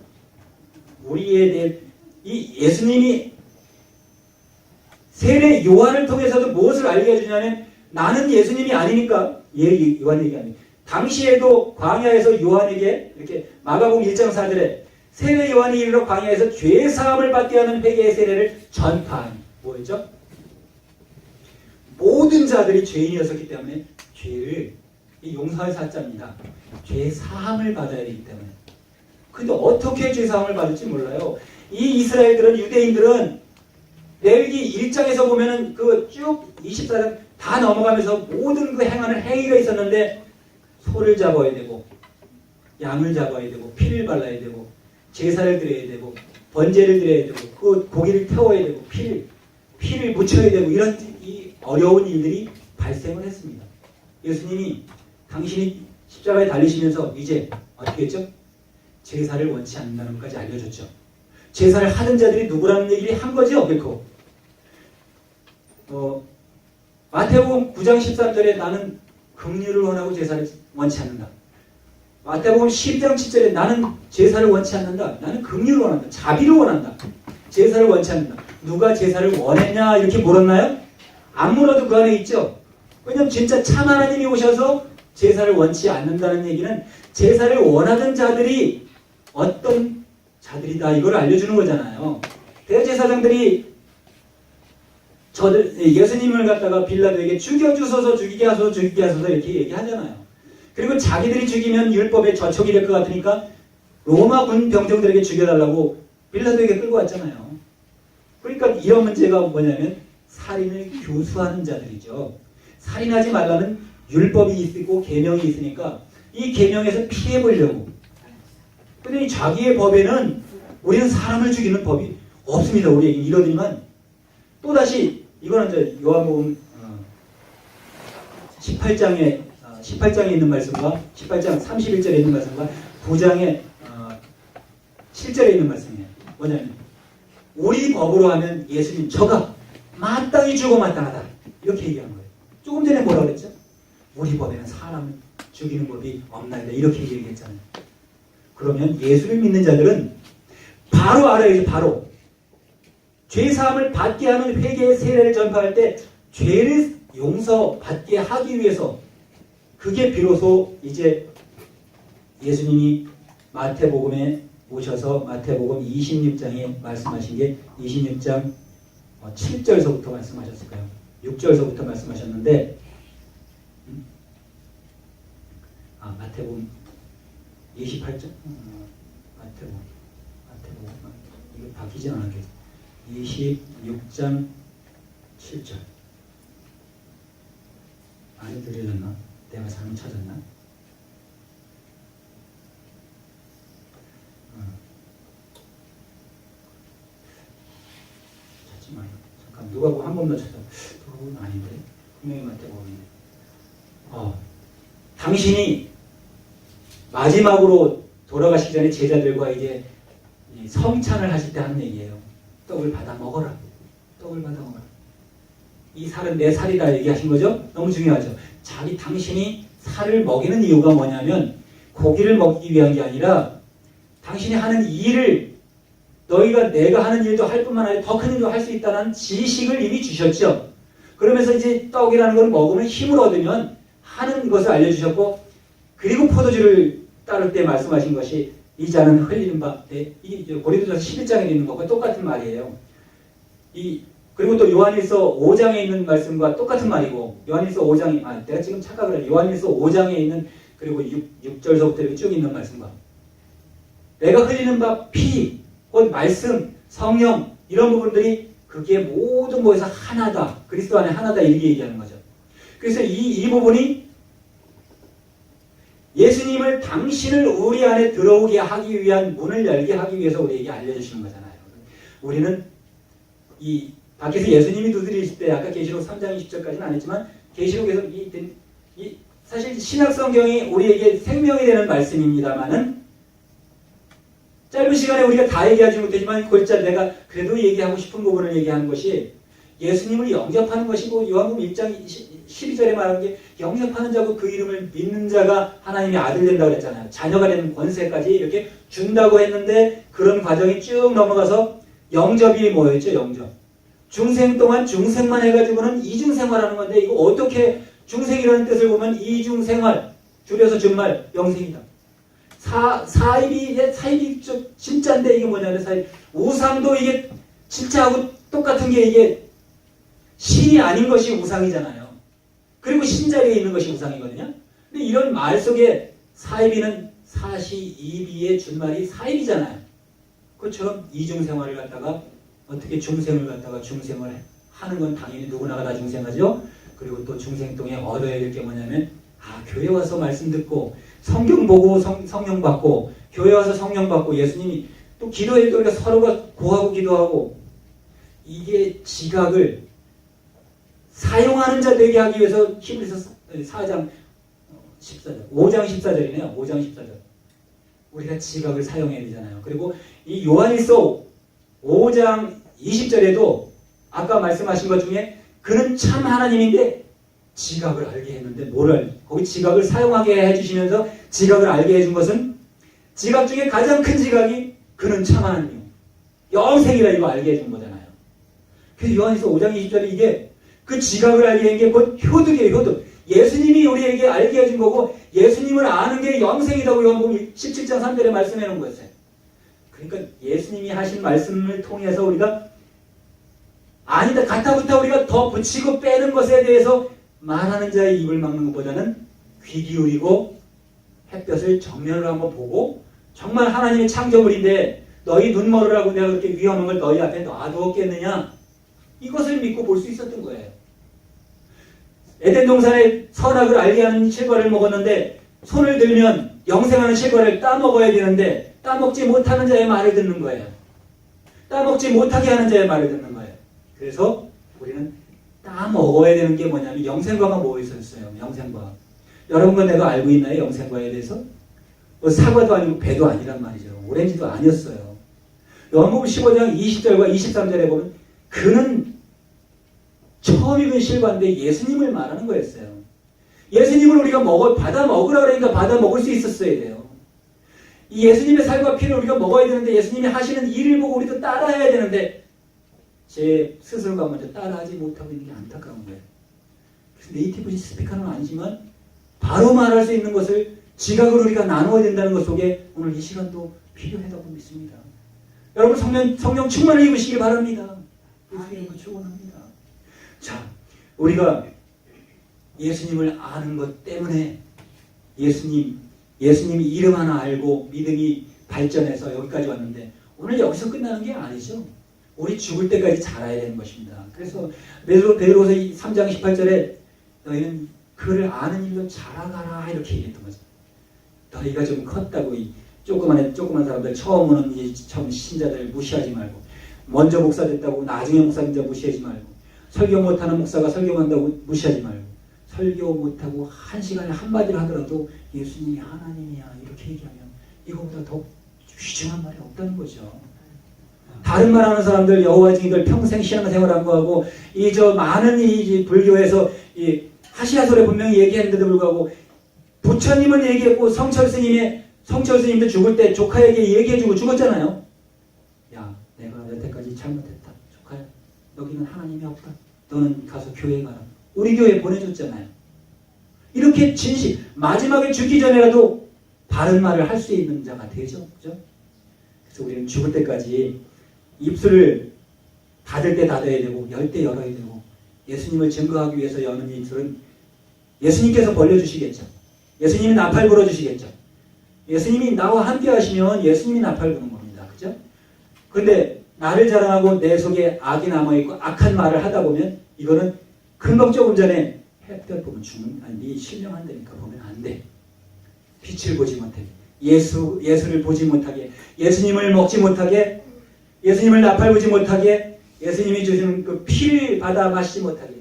우리에 대해 이 예수님이 세례 요한을 통해서도 무엇을 알게 해주냐면 나는 예수님이 아니니까 요한 얘기합니다. 당시에도 광야에서 요한에게 이렇게 마가복음 1장 4절에 세례 요한이 이르러 광야에서 죄 사함을 받게 하는 회개의 세례를 전파하니 뭐였죠? 모든 자들이 죄인이었기 때문에 죄를 용서할 사자입니다. 죄 사함을 받아야 되기 때문에. 근데 어떻게 죄 사함을 받을지 몰라요. 이 이스라엘들은 유대인들은 레위기 1장에서 보면은 그 쭉 24장 다 넘어가면서 모든 그 행하는 행위가 있었는데 소를 잡아야 되고 양을 잡아야 되고 피를 발라야 되고 제사를 드려야 되고 번제를 드려야 되고 그 고기를 태워야 되고 피를 묻혀야 되고 이런 이 어려운 일들이 발생을 했습니다. 예수님이 당신이 십자가에 달리시면서 이제 어떻게 했죠? 제사를 원치 않는다는 것까지 알려줬죠. 제사를 하는 자들이 누구라는 얘기를 한 거죠. 결코. 마태복음 9장 13절에 나는 긍휼을 원하고 제사를 원치 않는다. 마태복음 10장 7절에 나는 제사를 원치 않는다. 나는 긍휼을 원한다. 자비를 원한다. 제사를 원치 않는다. 누가 제사를 원했냐 이렇게 물었나요? 안 물어도 그 안에 있죠. 왜냐하면 진짜 참 하나님이 오셔서 제사를 원치 않는다는 얘기는 제사를 원하던 자들이 어떤 자들이다 이걸 알려주는 거잖아요. 대제사장들이 예수님을 갖다가 빌라도에게 죽여주소서 죽이게 하소서 이렇게 얘기하잖아요. 그리고 자기들이 죽이면 율법에 저촉이 될 것 같으니까 로마 군 병정들에게 죽여달라고 빌라도에게 끌고 왔잖아요. 그러니까 이런 문제가 뭐냐면 살인을 교수하는 자들이죠. 살인하지 말라는 율법이 있고 계명이 있으니까 이 계명에서 피해보려고. 근데 이 자기의 법에는 우리는 사람을 죽이는 법이 없습니다. 우리에게 이러더니만 또다시 이거는 이제 요한복음 18장에 있는 말씀과 18장 31절에 있는 말씀과 9장에 7절에 있는 말씀이에요. 뭐냐면 우리 법으로 하면 예수님 저가 마땅히 죽어 마땅하다 이렇게 얘기하는 거예요. 조금 전에 뭐라 그랬죠? 우리 법에는 사람을 죽이는 법이 없나이다. 이렇게 얘기했잖아요. 그러면 예수를 믿는 자들은 바로 알아야지. 바로 죄사함을 받게 하는 회개의 세례를 전파할 때 죄를 용서받게 하기 위해서, 그게 비로소 이제 예수님이 마태복음에 오셔서 마태복음 26장에 말씀하신 게 26장 7절서부터 말씀하셨을 거예요. 6절서부터 말씀하셨는데, 마태복음 28절? 마태복음 이거 바뀌진 않았겠죠. 26장 7절. 많이 들려졌나? 내가 잘못 찾았나? 찾지 마요. 잠깐 누가 한 번 더 찾아. 그건 아닌데. 분명히 마태복음인데. 당신이 마지막으로 돌아가시기 전에 제자들과 이제 성찬을 하실 때 하는 얘기예요. 떡을 받아 먹어라. 떡을 받아 먹어라. 이 살은 내 살이다 얘기하신 거죠? 너무 중요하죠. 당신이 살을 먹이는 이유가 뭐냐면 고기를 먹기 위한 게 아니라 당신이 하는 일을, 너희가 내가 하는 일도 할 뿐만 아니라 더 큰 일도 할 수 있다는 지식을 이미 주셨죠. 그러면서 이제 떡이라는 걸 먹으면 힘을 얻으면 하는 것을 알려주셨고, 그리고 포도주를 따를 때 말씀하신 것이 이 잔은 흘리는 바, 이게 고린도전서 11장에 있는 것과 똑같은 말이에요. 그리고 또 요한일서 5장에 있는 말씀과 똑같은 말이고, 요한일서 5장이, 내가 지금 착각을 해요. 요한일서 5장에 있는, 그리고 6절서부터 이렇게 쭉 있는 말씀과, 내가 흘리는 바 피, 곧 말씀, 성령, 이런 부분들이 그게 모든 거에서 하나다. 그리스도 안에 하나다. 이렇게 얘기하는 거죠. 그래서 이 부분이 예수님을, 당신을 우리 안에 들어오게 하기 위한, 문을 열게 하기 위해서 우리에게 알려주시는 거잖아요. 우리는 밖에서 예수님이 두드리실 때, 아까 계시록 3장 20절까지는 안 했지만, 계시록에서 사실 신약 성경이 우리에게 생명이 되는 말씀입니다만은, 짧은 시간에 우리가 다 얘기하지 못하지만 골자 내가 그래도 얘기하고 싶은 부분을 얘기하는 것이, 예수님을 영접하는 것이고, 요한복음 1장 12절에 말하는 게 영접하는 자고 그 이름을 믿는 자가 하나님의 아들 된다고 그랬잖아요. 자녀가 되는 권세까지 이렇게 준다고 했는데, 그런 과정이 쭉 넘어가서 영접이 뭐였죠? 영접. 중생 동안 중생만 해가지고는 이중생활하는 건데, 이거 어떻게, 중생이라는 뜻을 보면 이중생활, 줄여서 준말, 영생이다. 사입이 진짜인데 이게 뭐냐면 사입. 우상도 이게 진짜하고 똑같은 게 이게 신이 아닌 것이 우상이잖아요. 그리고 신자리에 있는 것이 우상이거든요. 근데 이런 말 속에 사입이는 사시이비의 준말이 사입이잖아요. 그것처럼 이중생활을 갖다가 어떻게 중생을 갖다가 중생을 하는 건 당연히 누구나가 다 중생하죠. 그리고 또 중생동에 얻어야 될 게 뭐냐면, 교회 와서 말씀 듣고 성경 보고 성령 받고, 교회 와서 성령 받고, 예수님이 또 기도할 때 우리가 서로가 고하고 기도하고, 이게 지각을 사용하는 자 되게 하기 위해서 히브리서 4장 14절, 5장 14절이네요. 5장 14절. 우리가 지각을 사용해야 되잖아요. 그리고 이 요한일서 5장 20절에도 아까 말씀하신 것 중에, 그는 참 하나님인데 지각을 알게 했는데, 거기 지각을 사용하게 해주시면서 지각을 알게 해준 것은, 지각 중에 가장 큰 지각이 그는 참 하나님이요, 영생이라 이거 알게 해준 거잖아요. 그래서 요한일서 5장 20절에 이게 그 지각을 알게 한 게 곧 효득이에요. 효득. 예수님이 우리에게 알게 해준 거고, 예수님을 아는 게 영생이라고 요한복음 17장 3절에 말씀해 놓은 거였어요. 그러니까 예수님이 하신 말씀을 통해서 우리가 아니다, 가타부타 우리가 더 붙이고 빼는 것에 대해서 말하는 자의 입을 막는 것보다는 귀 기울이고 햇볕을 정면으로 한번 보고, 정말 하나님의 창조물인데 너희 눈 멀으라고 내가 그렇게 위험한 걸 너희 앞에 놔두었겠느냐, 이것을 믿고 볼 수 있었던 거예요. 에덴 동산에 선악을 알게 하는 실과를 먹었는데, 손을 들면 영생하는 실과를 따먹어야 되는데 따먹지 못하는 자의 말을 듣는 거예요. 따먹지 못하게 하는 자의 말을 듣는 거예요. 그래서 우리는 따먹어야 되는 게 뭐냐면, 영생과가 뭐 있었어요? 영생과. 여러분과 내가 알고 있나요? 영생과에 대해서? 사과도 아니고 배도 아니란 말이죠. 오렌지도 아니었어요. 요한복음 15장 20절과 23절에 보면, 그는 처음 읽은 실과인데 예수님을 말하는 거였어요. 예수님을 우리가 받아 먹으라 그러니까 받아 먹을 수 있었어야 돼요. 이 예수님의 살과 피를 우리가 먹어야 되는데 예수님이 하시는 일을 보고 우리도 따라해야 되는데 제 스스로가 먼저 따라하지 못하고 있는 게 안타까운 거예요. 그래서 네이티브 스피커는 아니지만 바로 말할 수 있는 것을 지각으로 우리가 나누어야 된다는 것 속에 오늘 이 시간도 필요하다고 믿습니다. 여러분 성령 충만을 입으시길 바랍니다. 예수님을 축원합니다. 자, 우리가 예수님을 아는 것 때문에 예수님 이름 하나 알고 믿음이 발전해서 여기까지 왔는데 오늘 여기서 끝나는 게 아니죠. 우리 죽을 때까지 자라야 되는 것입니다. 그래서 베드로서 3장 18절에 너희는 그를 아는 일로 자라가라 이렇게 얘기했던 거죠. 너희가 좀 컸다고 이 조그만 사람들 처음 오는 처음 신자들 무시하지 말고 먼저 목사 됐다고 나중에 목사 된다 무시하지 말고 설교 못하는 목사가 설교한다고 무시하지 말고 설교 못하고 한 시간에 한마디를 하더라도 예수님이 하나님이야 이렇게 얘기하면 이거보다 더 귀중한 말이 없다는 거죠. 다른 말하는 사람들 여호와 증인들 평생 신앙생활 한 거하고 많은 이 불교에서 이 하시아설에 분명히 얘기했는데도 불구하고 부처님은 얘기했고 성철스님도 죽을 때 조카에게 얘기해주고 죽었잖아요. 야, 내가 여태까지 잘못했다. 조카야, 여기는 하나님이 없다. 너는 가서 교회에 가라. 우리 교회에 보내줬잖아요. 이렇게 마지막에 죽기 전에라도 바른 말을 할 수 있는 자가 되죠. 그죠? 그래서 우리는 죽을 때까지 입술을 닫을 때 닫아야 되고 열 때 열어야 되고 예수님을 증거하기 위해서 여는 입술은 예수님께서 벌려주시겠죠. 예수님이 나팔 불어주시겠죠. 예수님이 나와 함께 하시면 예수님이 나팔 부는 겁니다. 그죠? 그런데 나를 자랑하고 내 속에 악이 남아있고 악한 말을 하다 보면 이거는 금방 조금 전에 햇볕 보면 네 실명한다니까 보면 안 돼. 빛을 보지 못하게 예수를 보지 못하게 예수님을 먹지 못하게 예수님을 나팔 부지 못하게 예수님이 주시는 그 피를 받아 마시지 못하게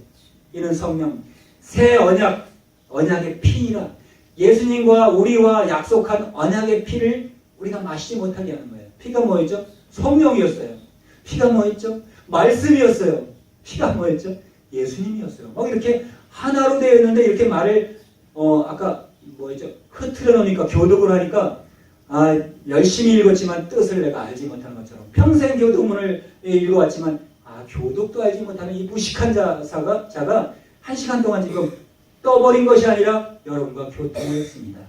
이는 성령 새 언약의 피니라 예수님과 우리와 약속한 언약의 피를 우리가 마시지 못하게 하는 거예요. 피가 뭐였죠? 성령이었어요. 피가 뭐였죠? 말씀이었어요. 피가 뭐였죠? 예수님이었어요. 막 이렇게 하나로 되어 있는데 이렇게 말을 아까 뭐였죠? 흐트러 놓으니까 교독을 하니까 열심히 읽었지만 뜻을 내가 알지 못하는 것처럼 평생 교독문을 읽어왔지만 교독도 알지 못하는 이 무식한 자가 한 시간 동안 지금 떠버린 것이 아니라 여러분과 교통했습니다.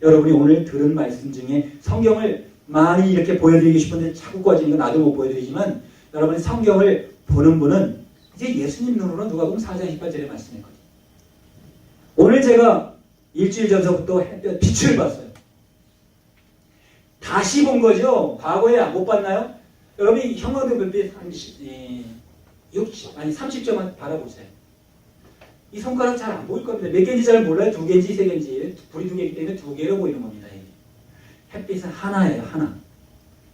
여러분이 오늘 들은 말씀 중에 성경을 많이 이렇게 보여드리고 싶은데 자꾸 꺼지니까 나도 못 보여드리지만 여러분이 성경을 보는 분은 이제 예수님 눈으로 누가복음 4장 18절에 말씀했거든요. 오늘 제가 일주일 전서부터 햇볕 빛을 봤어요. 다시 본 거죠. 과거에 못 봤나요? 여러분이 형광등불빛 30점만 바라보세요. 이 손가락 잘 안 보일 겁니다. 몇 개인지 잘 몰라요. 2개인지 3개인지. 불이 2개이기 때문에 2개로 보이는 겁니다. 햇빛은 하나예요. 하나.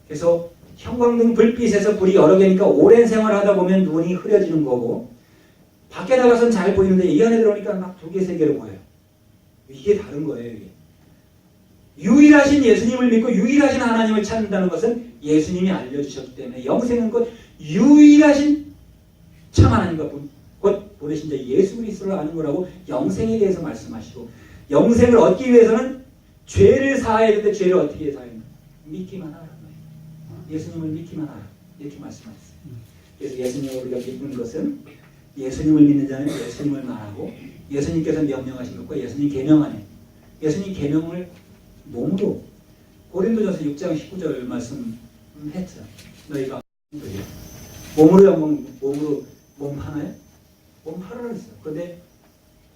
그래서 형광등 불빛에서 불이 여러 개니까 오랜 생활을 하다 보면 눈이 흐려지는 거고 밖에 나가서는 잘 보이는데 이 안에 들어오니까 막 2개, 3개로 보여요. 이게 다른 거예요. 이게. 유일하신 예수님을 믿고 유일하신 하나님을 찾는다는 것은 예수님이 알려주셨기 때문에 영생은 곧 유일하신 참 하나님과 곧 보내신 자 예수 그리스도를 아는 거라고 영생에 대해서 말씀하시고 영생을 얻기 위해서는 죄를 사해야 되는데 죄를 어떻게 사해야 되는가? 믿기만 하라는 거예요. 예수님을 믿기만 하라. 이렇게 말씀하셨어요. 그래서 예수님을 우리가 믿는 것은 예수님을 믿는 자는 예수님을 말하고 예수님께서 명령하신 것과 예수님 계명 안에 예수님 계명을 몸으로 고린도전서 6장 19절 말씀했죠. 너희가 몸으로 몸 하나요? 몸 하나로 했어요. 그런데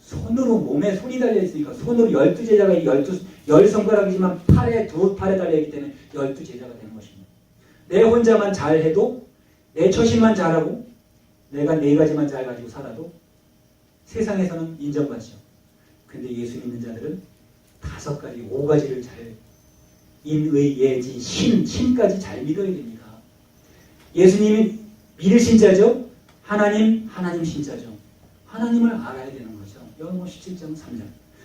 손으로 몸에 손이 달려 있으니까 손으로 12제자가 10손가락이지만 두 팔에 달려있기 때문에 12제자가 되는 것입니다. 내 혼자만 잘해도 내 처신만 잘하고 내가 4가지만 잘 가지고 살아도 세상에서는 인정받죠. 근데 예수 믿는 자들은 5가지, 5가지를 잘 인의, 예지, 신까지 잘 믿어야 됩니다. 예수님이 믿으신 자죠. 하나님 신자죠. 하나님을 알아야 되는 거죠. 요한복음 17장 3장.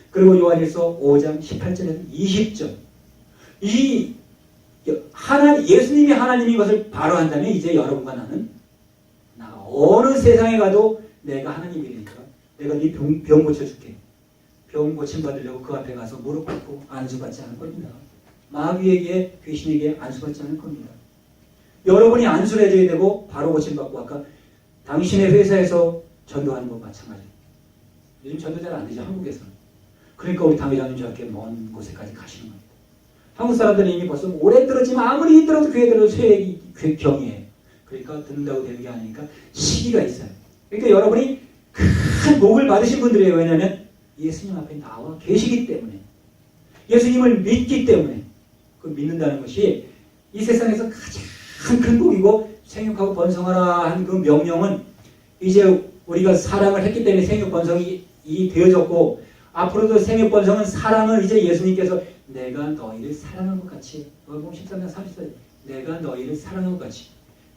그리고 요한일서 5장 18절에서 20절. 예수님이 하나님인 것을 바로 한다면 이제 여러분과 나는 어느 세상에 가도 내가 하나님이니까 내가 네 병 고쳐줄게. 병 고침받으려고 그 앞에 가서 무릎 꿇고 안수받지 않을 겁니다. 마귀에게 귀신에게 안수받지 않을 겁니다. 여러분이 안수를 해줘야 되고 바로 고침받고 아까 당신의 회사에서 전도하는 것 마찬가지예요. 요즘 전도 잘 안 되죠, 한국에서는. 그러니까 우리 당회장님 저렇게 먼 곳에까지 가시는 겁니다. 한국 사람들은 이미 벌써 오래 들었지만 아무리 들어도 교회 들어도 쇠액이 경이에요. 그러니까 듣는다고 되는 게 아니니까 시기가 있어요. 그러니까 여러분이 큰 복을 받으신 분들이에요. 왜냐하면 예수님 앞에 나와 계시기 때문에, 예수님을 믿기 때문에. 그 믿는다는 것이 이 세상에서 가장 큰 복이고, 생육하고 번성하라 한 그 명령은 이제 우리가 사랑을 했기 때문에 생육 번성이 되어졌고, 앞으로도 생육 번성은 사랑을 이제 예수님께서 내가 너희를 사랑한 것 같이, 마가복음 13장 34절, 내가 너희를 사랑한 것 같이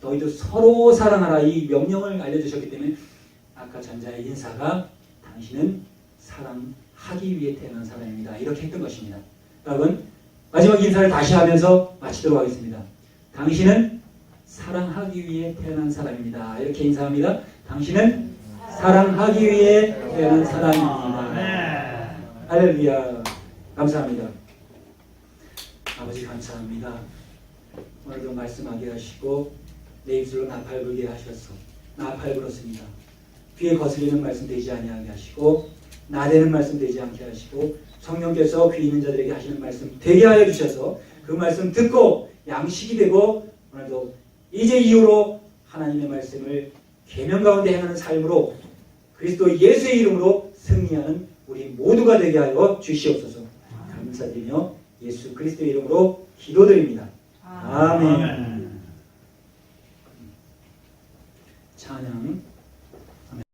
너희도 서로 사랑하라, 이 명령을 알려주셨기 때문에 아까 전자의 인사가 당신은 사랑하기 위해 태어난 사람입니다, 이렇게 했던 것입니다. 여러분, 마지막 인사를 다시 하면서 마치도록 하겠습니다. 당신은 사랑하기 위해 태어난 사람입니다, 이렇게 인사합니다. 당신은 사랑하기 위해 태어난 사람입니다. 할렐루야. 감사합니다. 아버지 감사합니다. 오늘도 말씀하게 하시고 내 입술로 나팔 불게 하셔서 나팔 불었습니다. 귀에 거슬리는 말씀 되지 아니하게 하시고 나대는 말씀 되지 않게 하시고 성령께서 귀 있는 자들에게 하시는 말씀 되게 하여 주셔서 그 말씀 듣고 양식이 되고 오늘도 이제 이후로 하나님의 말씀을 계명 가운데 행하는 삶으로 그리스도 예수의 이름으로 승리하는 우리 모두가 되게 하여 주시옵소서. 감사드리며 예수 그리스도의 이름으로 기도드립니다. 아멘. 찬양